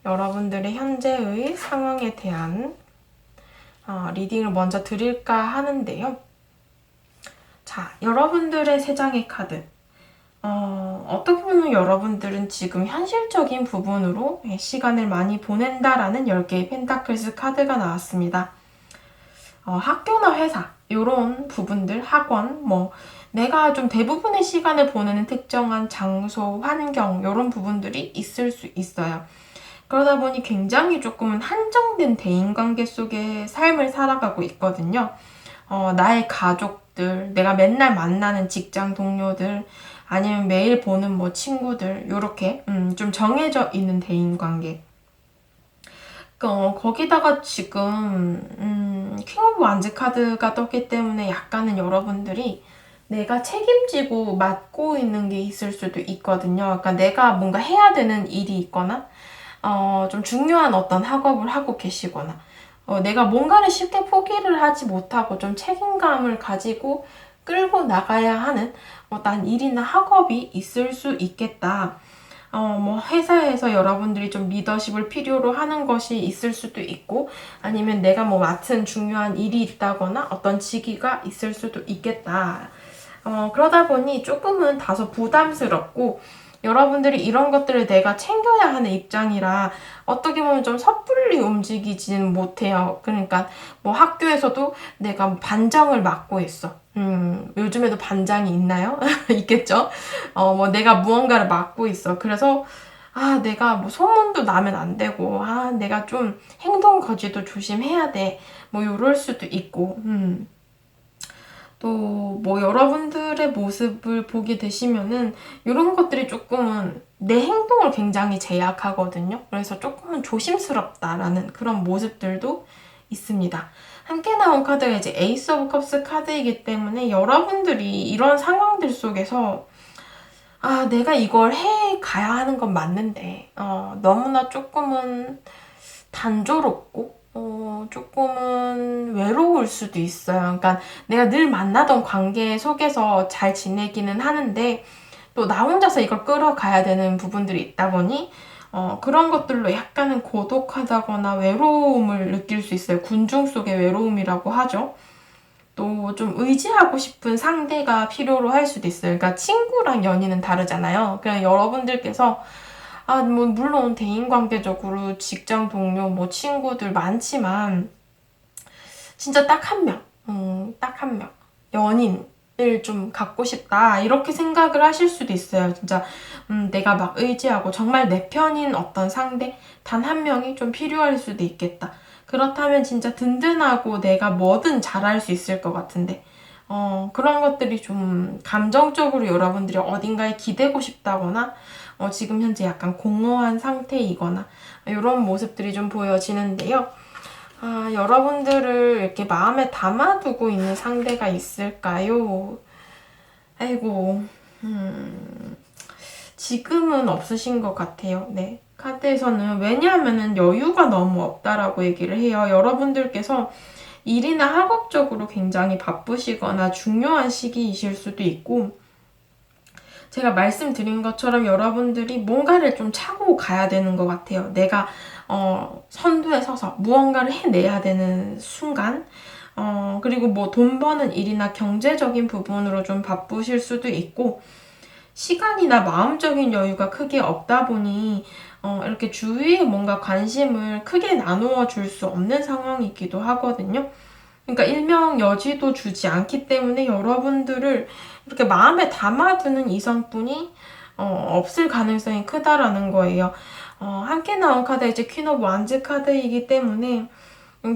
여러분들의 현재의 상황에 대한 리딩을 먼저 드릴까 하는데요. 자, 여러분들의 3장의 카드. 어떻게 보면 여러분들은 지금 현실적인 부분으로 시간을 많이 보낸다라는 10개의 펜타클스 카드가 나왔습니다. 학교나 회사, 이런 부분들, 학원, 내가 좀 대부분의 시간을 보내는 특정한 장소, 환경, 이런 부분들이 있을 수 있어요. 그러다 보니 굉장히 조금은 한정된 대인관계 속의 삶을 살아가고 있거든요. 나의 가족들, 내가 맨날 만나는 직장 동료들, 아니면 매일 보는 친구들, 요렇게 좀 정해져 있는 대인관계. 거기다가 지금 킹 오브 완즈 카드가 떴기 때문에 약간은 여러분들이 내가 책임지고 맡고 있는 게 있을 수도 있거든요. 그러니까 내가 뭔가 해야 되는 일이 있거나 좀 중요한 어떤 학업을 하고 계시거나 내가 뭔가를 쉽게 포기를 하지 못하고 좀 책임감을 가지고 끌고 나가야 하는 어떤 일이나 학업이 있을 수 있겠다. 회사에서 여러분들이 좀 리더십을 필요로 하는 것이 있을 수도 있고 아니면 내가 맡은 중요한 일이 있다거나 어떤 직위가 있을 수도 있겠다. 그러다 보니 조금은 다소 부담스럽고 여러분들이 이런 것들을 내가 챙겨야 하는 입장이라 어떻게 보면 좀 섣불리 움직이지는 못해요. 그러니까 학교에서도 내가 반장을 맡고 있어. 요즘에도 반장이 있나요? 있겠죠? 내가 무언가를 맡고 있어. 그래서 내가 소문도 나면 안 되고 내가 좀 행동 거지도 조심해야 돼. 요럴 수도 있고 또 여러분들의 모습을 보게 되시면은 이런 것들이 조금은 내 행동을 굉장히 제약하거든요. 그래서 조금은 조심스럽다라는 그런 모습들도 있습니다. 함께 나온 카드가 이제 에이스 오브 컵스 카드이기 때문에 여러분들이 이런 상황들 속에서 내가 이걸 해 가야 하는 건 맞는데 너무나 조금은 단조롭고 조금은 외로울 수도 있어요. 그러니까 내가 늘 만나던 관계 속에서 잘 지내기는 하는데 또 나 혼자서 이걸 끌어가야 되는 부분들이 있다 보니 그런 것들로 약간은 고독하다거나 외로움을 느낄 수 있어요. 군중 속의 외로움이라고 하죠. 또 좀 의지하고 싶은 상대가 필요로 할 수도 있어요. 그러니까 친구랑 연인은 다르잖아요. 그냥 여러분들께서 뭐 물론 대인관계적으로 직장 동료, 뭐 친구들 많지만 진짜 딱 한 명, 딱 한 명, 연인을 좀 갖고 싶다 이렇게 생각을 하실 수도 있어요. 진짜 내가 막 의지하고 정말 내 편인 어떤 상대 단 한 명이 좀 필요할 수도 있겠다. 그렇다면 진짜 든든하고 내가 뭐든 잘할 수 있을 것 같은데 그런 것들이 좀 감정적으로 여러분들이 어딘가에 기대고 싶다거나 지금 현재 약간 공허한 상태이거나 이런 모습들이 좀 보여지는데요. 여러분들을 이렇게 마음에 담아두고 있는 상대가 있을까요? 아이고, 지금은 없으신 것 같아요. 네. 카드에서는 왜냐하면은 여유가 너무 없다라고 얘기를 해요. 여러분들께서 일이나 학업적으로 굉장히 바쁘시거나 중요한 시기이실 수도 있고 제가 말씀드린 것처럼 여러분들이 뭔가를 좀 차고 가야 되는 것 같아요. 내가 선두에 서서 무언가를 해내야 되는 순간 그리고 뭐 돈 버는 일이나 경제적인 부분으로 좀 바쁘실 수도 있고 시간이나 마음적인 여유가 크게 없다 보니 이렇게 주위에 뭔가 관심을 크게 나누어 줄 수 없는 상황이기도 하거든요. 그러니까 일명 여지도 주지 않기 때문에 여러분들을 이렇게 마음에 담아두는 이성뿐이 없을 가능성이 크다라는 거예요. 함께 나온 카드 이제 퀸 오브 완즈 카드이기 때문에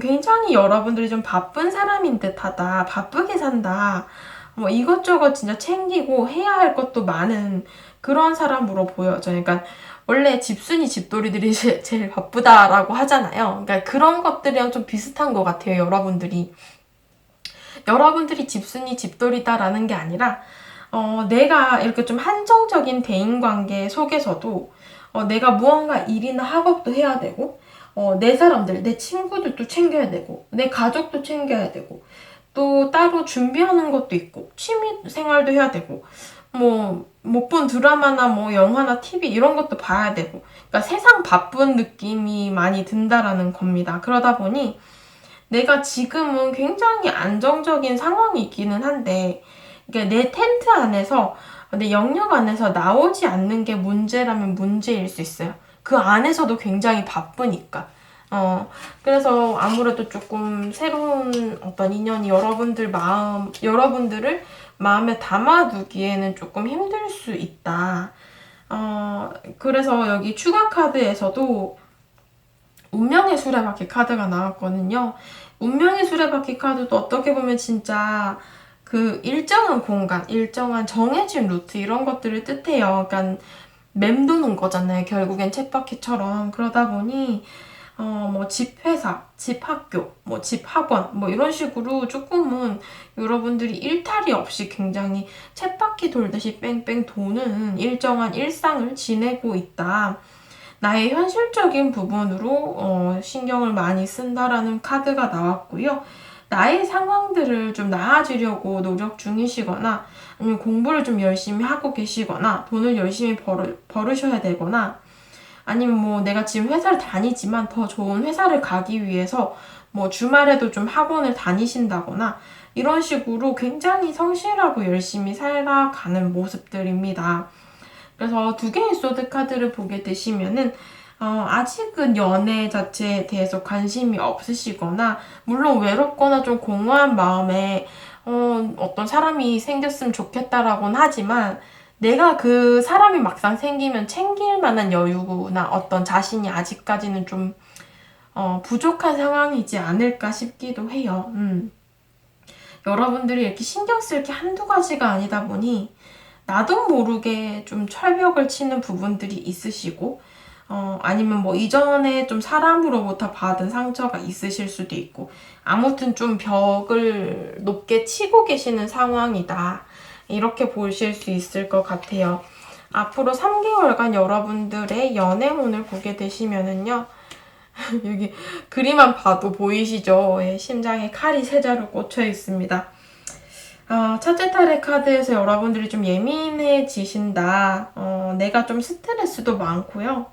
굉장히 여러분들이 좀 바쁜 사람인 듯하다. 바쁘게 산다. 뭐 이것저것 진짜 챙기고 해야 할 것도 많은 그런 사람으로 보여져요. 그러니까 원래 집순이 집돌이들이 제일 바쁘다라고 하잖아요. 그러니까 그런 것들이랑 좀 비슷한 것 같아요. 여러분들이 집순이 집돌이다라는 게 아니라 내가 이렇게 좀 한정적인 대인관계 속에서도 내가 무언가 일이나 학업도 해야 되고 내 사람들, 내 친구들도 챙겨야 되고 내 가족도 챙겨야 되고 또 따로 준비하는 것도 있고 취미 생활도 해야 되고 뭐 못 본 드라마나 뭐 영화나 TV 이런 것도 봐야 되고 그러니까 세상 바쁜 느낌이 많이 든다라는 겁니다. 그러다 보니 내가 지금은 굉장히 안정적인 상황이기는 한데 이게 내 텐트 안에서 내 영역 안에서 나오지 않는 게 문제라면 문제일 수 있어요. 그 안에서도 굉장히 바쁘니까. 그래서 아무래도 조금 새로운 어떤 인연이 여러분들을 마음에 담아두기에는 조금 힘들 수 있다. 그래서 여기 추가 카드에서도 운명의 수레바퀴 카드가 나왔거든요. 운명의 수레바퀴 카드도 어떻게 보면 진짜 그 일정한 공간, 일정한 정해진 루트 이런 것들을 뜻해요. 그러니까 맴도는 거잖아요. 결국엔 쳇바퀴처럼. 그러다 보니 뭐 집 회사, 집 학교, 뭐 집 학원 뭐 이런 식으로 조금은 여러분들이 일탈이 없이 굉장히 쳇바퀴 돌듯이 뺑뺑 도는 일정한 일상을 지내고 있다. 나의 현실적인 부분으로 신경을 많이 쓴다라는 카드가 나왔고요. 나의 상황들을 좀 나아지려고 노력 중이시거나 아니면 공부를 좀 열심히 하고 계시거나 돈을 열심히 벌으셔야 되거나 아니면 뭐 내가 지금 회사를 다니지만 더 좋은 회사를 가기 위해서 뭐 주말에도 좀 학원을 다니신다거나 이런 식으로 굉장히 성실하고 열심히 살아가는 모습들입니다. 그래서 두 개의 소드 카드를 보게 되시면은 아직은 연애 자체에 대해서 관심이 없으시거나 물론 외롭거나 좀 공허한 마음에 어떤 사람이 생겼으면 좋겠다라고는 하지만 내가 그 사람이 막상 생기면 챙길 만한 여유나 어떤 자신이 아직까지는 좀 부족한 상황이지 않을까 싶기도 해요. 여러분들이 이렇게 신경 쓸 게 한두 가지가 아니다 보니 나도 모르게 좀 철벽을 치는 부분들이 있으시고 아니면 뭐 이전에 좀 사람으로부터 받은 상처가 있으실 수도 있고 아무튼 좀 벽을 높게 치고 계시는 상황이다. 이렇게 보실 수 있을 것 같아요. 앞으로 3개월간 여러분들의 연애운을 보게 되시면은요. 여기 그림만 봐도 보이시죠? 예, 심장에 칼이 세 자루 꽂혀 있습니다. 첫째 타래 카드에서 여러분들이 좀 예민해지신다. 내가 좀 스트레스도 많고요.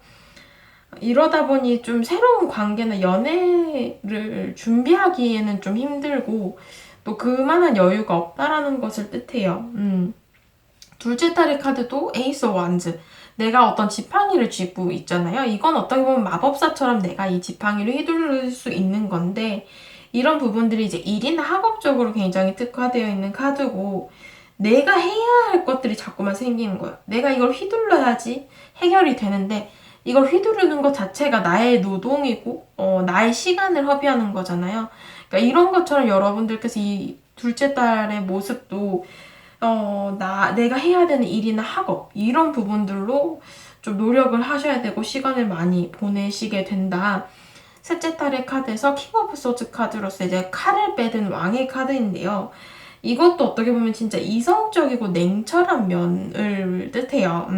이러다 보니 좀 새로운 관계나 연애를 준비하기에는 좀 힘들고 또 그만한 여유가 없다라는 것을 뜻해요. 둘째 타래 카드도 에이스 오브 완즈. 내가 어떤 지팡이를 쥐고 있잖아요. 이건 어떻게 보면 마법사처럼 내가 이 지팡이를 휘두를 수 있는 건데 이런 부분들이 이제 일이나 학업적으로 굉장히 특화되어 있는 카드고 내가 해야 할 것들이 자꾸만 생기는 거예요. 내가 이걸 휘둘러야지 해결이 되는데 이걸 휘두르는 것 자체가 나의 노동이고 나의 시간을 허비하는 거잖아요. 그러니까 이런 것처럼 여러분들께서 이 둘째 딸의 모습도 내가 해야 되는 일이나 학업 이런 부분들로 좀 노력을 하셔야 되고 시간을 많이 보내시게 된다. 셋째 딸의 카드에서 킹 오브 소드 카드로서 이제 칼을 빼든 왕의 카드인데요. 이것도 어떻게 보면 진짜 이성적이고 냉철한 면을 뜻해요.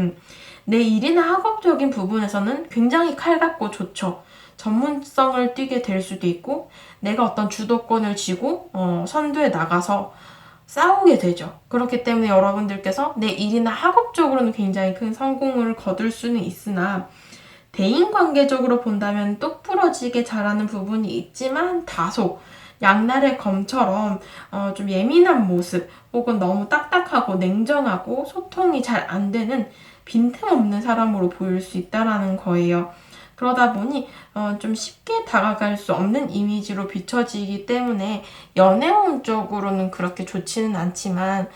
내 일이나 학업적인 부분에서는 굉장히 칼 같고 좋죠. 전문성을 띠게 될 수도 있고 내가 어떤 주도권을 쥐고 선두에 나가서 싸우게 되죠. 그렇기 때문에 여러분들께서 내 일이나 학업적으로는 굉장히 큰 성공을 거둘 수는 있으나 대인관계적으로 본다면 똑 부러지게 잘하는 부분이 있지만 다소 양날의 검처럼 좀 예민한 모습 혹은 너무 딱딱하고 냉정하고 소통이 잘 안 되는 빈틈없는 사람으로 보일 수 있다라는 거예요. 그러다 보니 좀 쉽게 다가갈 수 없는 이미지로 비춰지기 때문에 연애운 쪽으로는 그렇게 좋지는 않지만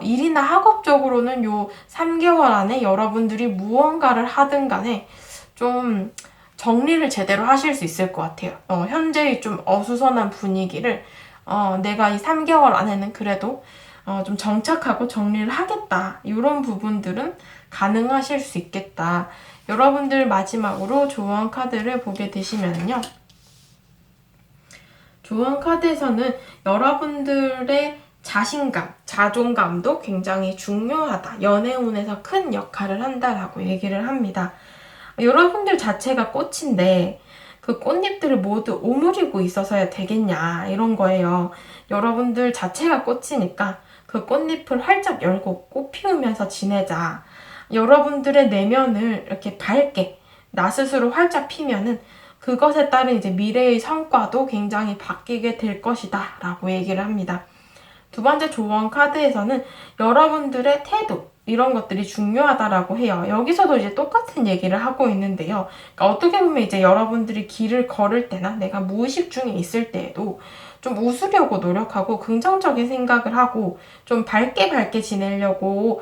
일이나 학업적으로는 요 3개월 안에 여러분들이 무언가를 하든 간에 좀 정리를 제대로 하실 수 있을 것 같아요. 현재의 좀 어수선한 분위기를 내가 이 3개월 안에는 그래도 좀 정착하고 정리를 하겠다. 이런 부분들은 가능하실 수 있겠다. 여러분들 마지막으로 조언 카드를 보게 되시면요. 조언 카드에서는 여러분들의 자신감, 자존감도 굉장히 중요하다. 연애운에서 큰 역할을 한다라고 얘기를 합니다. 여러분들 자체가 꽃인데 그 꽃잎들을 모두 오므리고 있어서야 되겠냐 이런 거예요. 여러분들 자체가 꽃이니까 그 꽃잎을 활짝 열고 꽃 피우면서 지내자. 여러분들의 내면을 이렇게 밝게 나 스스로 활짝 피면은 그것에 따른 이제 미래의 성과도 굉장히 바뀌게 될 것이다 라고 얘기를 합니다. 두 번째 조언 카드에서는 여러분들의 태도 이런 것들이 중요하다라고 해요. 여기서도 이제 똑같은 얘기를 하고 있는데요. 그러니까 어떻게 보면 이제 여러분들이 길을 걸을 때나 내가 무의식 중에 있을 때에도 좀 웃으려고 노력하고 긍정적인 생각을 하고 좀 밝게 지내려고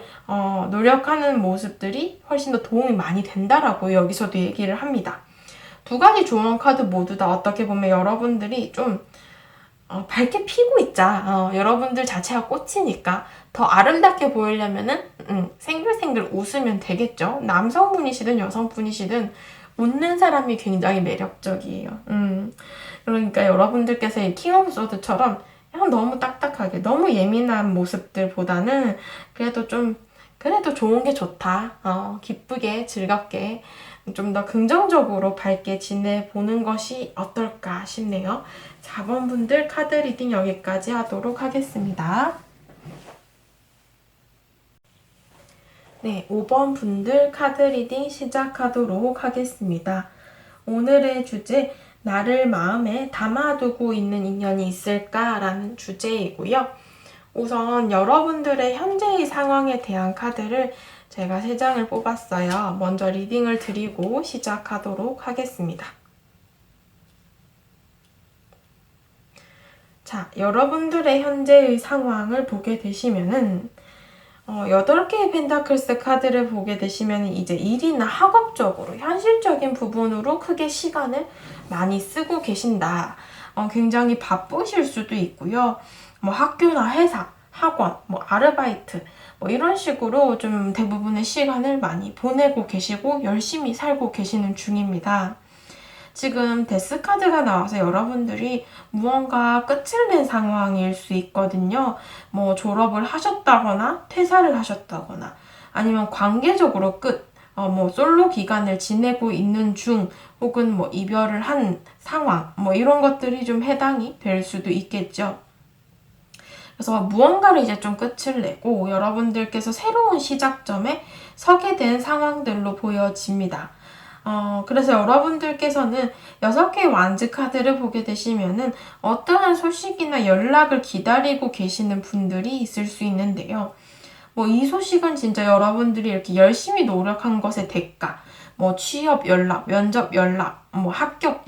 노력하는 모습들이 훨씬 더 도움이 많이 된다라고 여기서도 얘기를 합니다. 두 가지 조언 카드 모두 다 어떻게 보면 여러분들이 좀 밝게 피고 있자. 여러분들 자체가 꽃이니까 더 아름답게 보이려면은 생글생글 웃으면 되겠죠. 남성분이시든 여성분이시든 웃는 사람이 굉장히 매력적이에요. 그러니까 여러분들께서 이 킹 오브 소드처럼 너무 딱딱하게 너무 예민한 모습들보다는 그래도 좋은 게 좋다. 기쁘게 즐겁게 좀 더 긍정적으로 밝게 지내보는 것이 어떨까 싶네요. 4번 분들 카드 리딩 여기까지 하도록 하겠습니다. 네, 5번 분들 카드 리딩 시작하도록 하겠습니다. 오늘의 주제, 나를 마음에 담아두고 있는 인연이 있을까라는 주제이고요. 우선 여러분들의 현재의 상황에 대한 카드를 제가 3장을 뽑았어요. 먼저 리딩을 드리고 시작하도록 하겠습니다. 자, 여러분들의 현재의 상황을 보게 되시면은 8개의 펜타클스 카드를 보게 되시면 이제 일이나 학업적으로 현실적인 부분으로 크게 시간을 많이 쓰고 계신다. 굉장히 바쁘실 수도 있고요. 뭐 학교나 회사, 학원, 뭐 아르바이트 뭐 이런 식으로 좀 대부분의 시간을 많이 보내고 계시고 열심히 살고 계시는 중입니다. 지금 데스카드가 나와서 여러분들이 무언가 끝을 낸 상황일 수 있거든요. 뭐 졸업을 하셨다거나 퇴사를 하셨다거나 아니면 관계적으로 끝, 뭐 솔로 기간을 지내고 있는 중 혹은 뭐 이별을 한 상황 뭐 이런 것들이 좀 해당이 될 수도 있겠죠. 그래서 무언가를 이제 좀 끝을 내고 여러분들께서 새로운 시작점에 서게 된 상황들로 보여집니다. 그래서 여러분들께서는 6개의 완즈 카드를 보게 되시면은 어떠한 소식이나 연락을 기다리고 계시는 분들이 있을 수 있는데요. 뭐 이 소식은 진짜 여러분들이 이렇게 열심히 노력한 것의 대가, 뭐 취업 연락, 면접 연락, 뭐 합격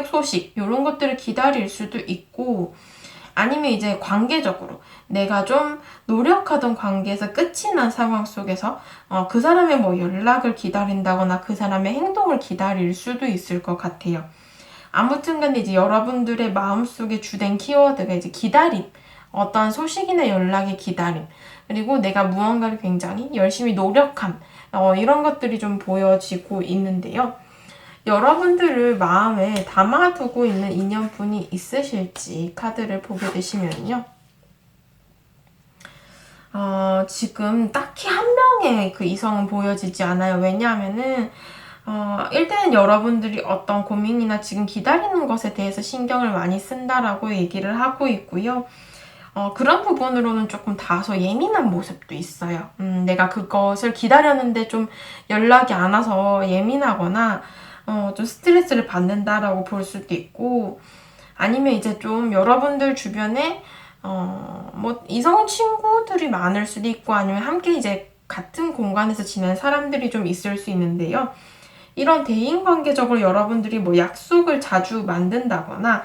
소식 이런 것들을 기다릴 수도 있고 아니면 이제 관계적으로 내가 좀 노력하던 관계에서 끝이 난 상황 속에서 그 사람의 뭐 연락을 기다린다거나 그 사람의 행동을 기다릴 수도 있을 것 같아요. 아무튼 간에 이제 여러분들의 마음속에 주된 키워드가 이제 기다림, 어떠한 소식이나 연락의 기다림, 그리고 내가 무언가를 굉장히 열심히 노력함, 이런 것들이 좀 보여지고 있는데요. 여러분들을 마음에 담아두고 있는 인연분이 있으실지 카드를 보게 되시면요. 지금 딱히 한 명의 그 이성은 보여지지 않아요. 왜냐하면은 일단은 여러분들이 어떤 고민이나 지금 기다리는 것에 대해서 신경을 많이 쓴다라고 얘기를 하고 있고요. 그런 부분으로는 조금 다소 예민한 모습도 있어요. 내가 그것을 기다렸는데 좀 연락이 안 와서 예민하거나 좀 스트레스를 받는다라고 볼 수도 있고 아니면 이제 좀 여러분들 주변에 뭐 이성 친구들이 많을 수도 있고 아니면 함께 이제 같은 공간에서 지낸 사람들이 좀 있을 수 있는데요. 이런 대인관계적으로 여러분들이 뭐 약속을 자주 만든다거나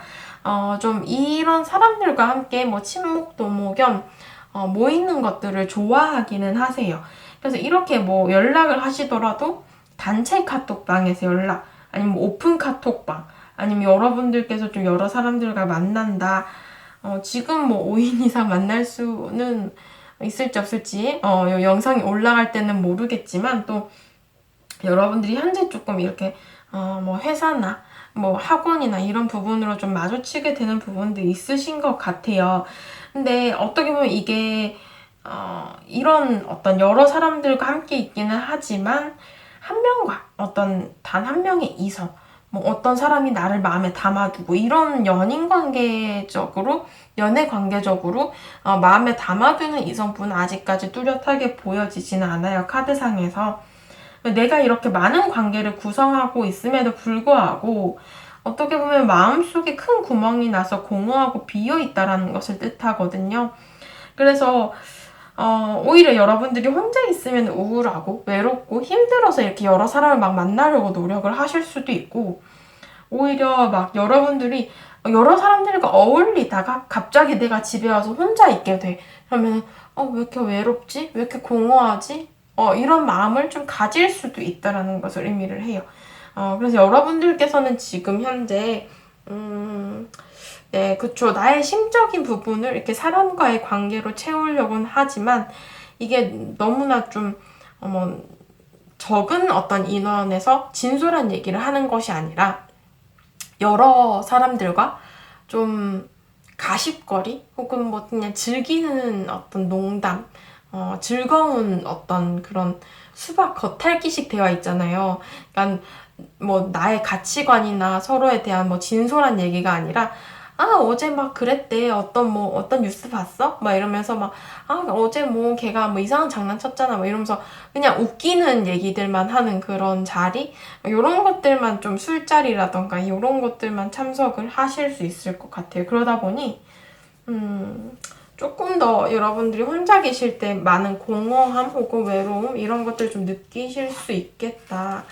좀 이런 사람들과 함께 뭐 친목 도모 겸 모이는 것들을 좋아하기는 하세요. 그래서 이렇게 뭐 연락을 하시더라도 단체 카톡방에서 연락 아니면 오픈 카톡방 아니면 여러분들께서 좀 여러 사람들과 만난다. 지금 뭐 5인 이상 만날 수는 있을지 없을지 영상이 올라갈 때는 모르겠지만 또 여러분들이 현재 조금 이렇게 뭐 회사나 뭐 학원이나 이런 부분으로 좀 마주치게 되는 부분도 있으신 것 같아요. 근데 어떻게 보면 이게 이런 어떤 여러 사람들과 함께 있기는 하지만 한 명과 어떤 단 한 명의 이성 뭐 어떤 사람이 나를 마음에 담아두고 이런 연인 관계적으로 연애 관계적으로 마음에 담아두는 이성분은 아직까지 뚜렷하게 보여지지는 않아요. 카드상에서. 내가 이렇게 많은 관계를 구성하고 있음에도 불구하고 어떻게 보면 마음속에 큰 구멍이 나서 공허하고 비어있다라는 것을 뜻하거든요. 그래서 오히려 여러분들이 혼자 있으면 우울하고 외롭고 힘들어서 이렇게 여러 사람을 막 만나려고 노력을 하실 수도 있고 오히려 막 여러분들이 여러 사람들과 어울리다가 갑자기 내가 집에 와서 혼자 있게 돼. 그러면 왜 이렇게 외롭지? 왜 이렇게 공허하지? 이런 마음을 좀 가질 수도 있다라는 것을 의미를 해요. 그래서 여러분들께서는 지금 현재 네, 그쵸. 나의 심적인 부분을 이렇게 사람과의 관계로 채우려고는 하지만 이게 너무나 좀 적은 어떤 인원에서 진솔한 얘기를 하는 것이 아니라 여러 사람들과 좀 가십거리 혹은 뭐 그냥 즐기는 어떤 농담 즐거운 어떤 그런 수박 겉핥기식 대화 있잖아요. 그러니까 뭐 나의 가치관이나 서로에 대한 뭐 진솔한 얘기가 아니라 어제 막 그랬대. 어떤 뉴스 봤어? 막 이러면서 어제 뭐 걔가 뭐 이상한 장난 쳤잖아. 막 이러면서 그냥 웃기는 얘기들만 하는 그런 자리? 요런 것들만 좀 술자리라던가 요런 것들만 참석을 하실 수 있을 것 같아요. 그러다 보니, 조금 더 여러분들이 혼자 계실 때 많은 공허함 혹은 외로움 이런 것들 좀 느끼실 수 있겠다.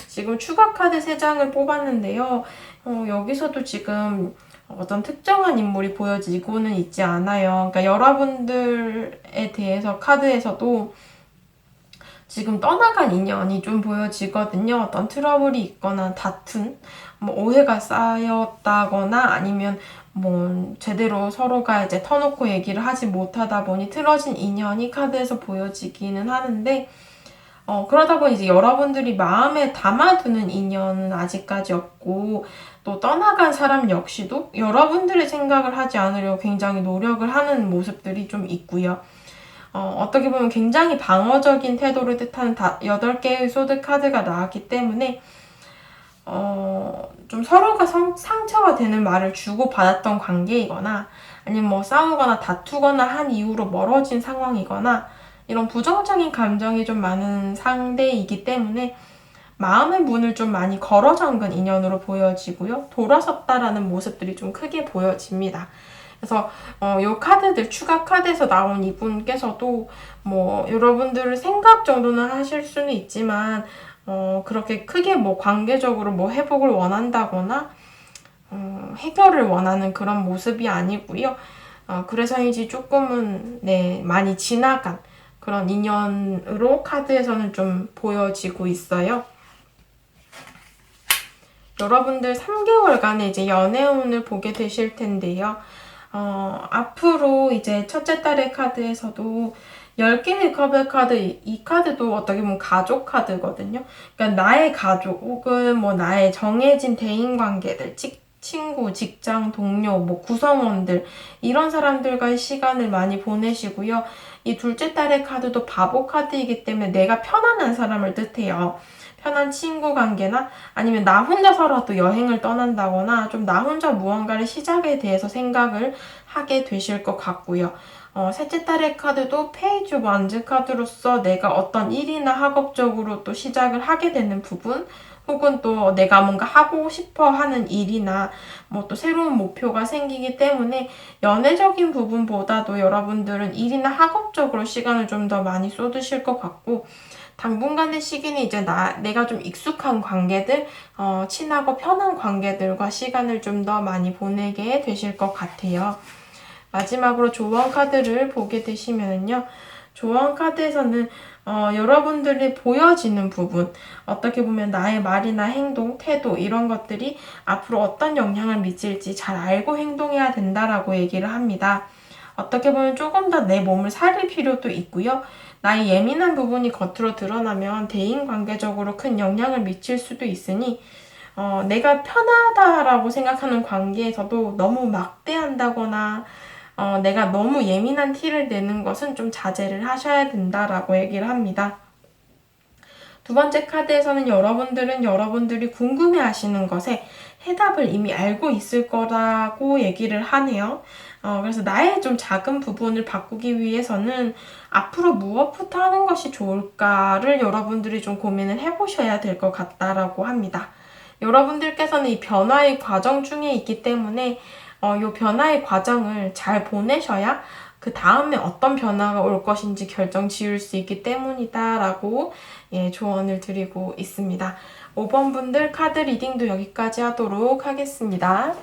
지금 추가 카드 3장을 뽑았는데요. 여기서도 지금 어떤 특정한 인물이 보여지고는 있지 않아요. 그러니까 여러분들에 대해서 카드에서도 지금 떠나간 인연이 좀 보여지거든요. 어떤 트러블이 있거나 다툰, 뭐 오해가 쌓였다거나 아니면 뭐 제대로 서로가 이제 터놓고 얘기를 하지 못하다 보니 틀어진 인연이 카드에서 보여지기는 하는데 그러다 보니 이제 여러분들이 마음에 담아두는 인연은 아직까지 없고 또 떠나간 사람 역시도 여러분들의 생각을 하지 않으려고 굉장히 노력을 하는 모습들이 좀 있고요. 어떻게 보면 굉장히 방어적인 태도를 뜻하는 8개의 소드 카드가 나왔기 때문에 좀 서로가 상처가 되는 말을 주고받았던 관계이거나 아니면 뭐 싸우거나 다투거나 한 이후로 멀어진 상황이거나 이런 부정적인 감정이 좀 많은 상대이기 때문에 마음의 문을 좀 많이 걸어 잠근 인연으로 보여지고요. 돌아섰다라는 모습들이 좀 크게 보여집니다. 그래서 요 카드들 추가 카드에서 나온 이분께서도 뭐 여러분들을 생각 정도는 하실 수는 있지만 그렇게 크게 뭐 관계적으로 뭐 회복을 원한다거나 해결을 원하는 그런 모습이 아니고요. 그래서인지 조금은 많이 지나간 그런 인연으로 카드에서는 좀 보여지고 있어요. 여러분들 3개월간의 이제 연애운을 보게 되실 텐데요. 앞으로 이제 첫째 달의 카드에서도 10개의 컵의 카드, 이 카드도 어떻게 보면 가족 카드거든요. 그러니까 나의 가족 혹은 뭐 나의 정해진 대인관계들, 친구, 직장, 동료, 뭐 구성원들 이런 사람들과의 시간을 많이 보내시고요. 이 둘째 달의 카드도 바보 카드이기 때문에 내가 편안한 사람을 뜻해요. 편한 친구 관계나 아니면 나 혼자서라도 여행을 떠난다거나 좀 나 혼자 무언가를 시작에 대해서 생각을 하게 되실 것 같고요. 셋째 달의 카드도 페이지 오브 완즈 카드로서 내가 어떤 일이나 학업적으로 또 시작을 하게 되는 부분 혹은 또 내가 뭔가 하고 싶어 하는 일이나 뭐 또 새로운 목표가 생기기 때문에 연애적인 부분보다도 여러분들은 일이나 학업적으로 시간을 좀 더 많이 쏟으실 것 같고 당분간의 시기는 이제 내가 좀 익숙한 관계들, 친하고 편한 관계들과 시간을 좀 더 많이 보내게 되실 것 같아요. 마지막으로 조언 카드를 보게 되시면요. 조언 카드에서는 여러분들이 보여지는 부분, 어떻게 보면 나의 말이나 행동, 태도 이런 것들이 앞으로 어떤 영향을 미칠지 잘 알고 행동해야 된다라고 얘기를 합니다. 어떻게 보면 조금 더 내 몸을 사릴 필요도 있고요. 나의 예민한 부분이 겉으로 드러나면 대인관계적으로 큰 영향을 미칠 수도 있으니 내가 편하다라고 생각하는 관계에서도 너무 막대한다거나 내가 너무 예민한 티를 내는 것은 좀 자제를 하셔야 된다라고 얘기를 합니다. 두 번째 카드에서는 여러분들은 여러분들이 궁금해하시는 것에 해답을 이미 알고 있을 거라고 얘기를 하네요. 그래서 나의 좀 작은 부분을 바꾸기 위해서는 앞으로 무엇부터 하는 것이 좋을까를 여러분들이 좀 고민을 해보셔야 될 것 같다라고 합니다. 여러분들께서는 이 변화의 과정 중에 있기 때문에 이 변화의 과정을 잘 보내셔야 그 다음에 어떤 변화가 올 것인지 결정 지을 수 있기 때문이다라고 조언을 드리고 있습니다. 5번 분들 카드 리딩도 여기까지 하도록 하겠습니다.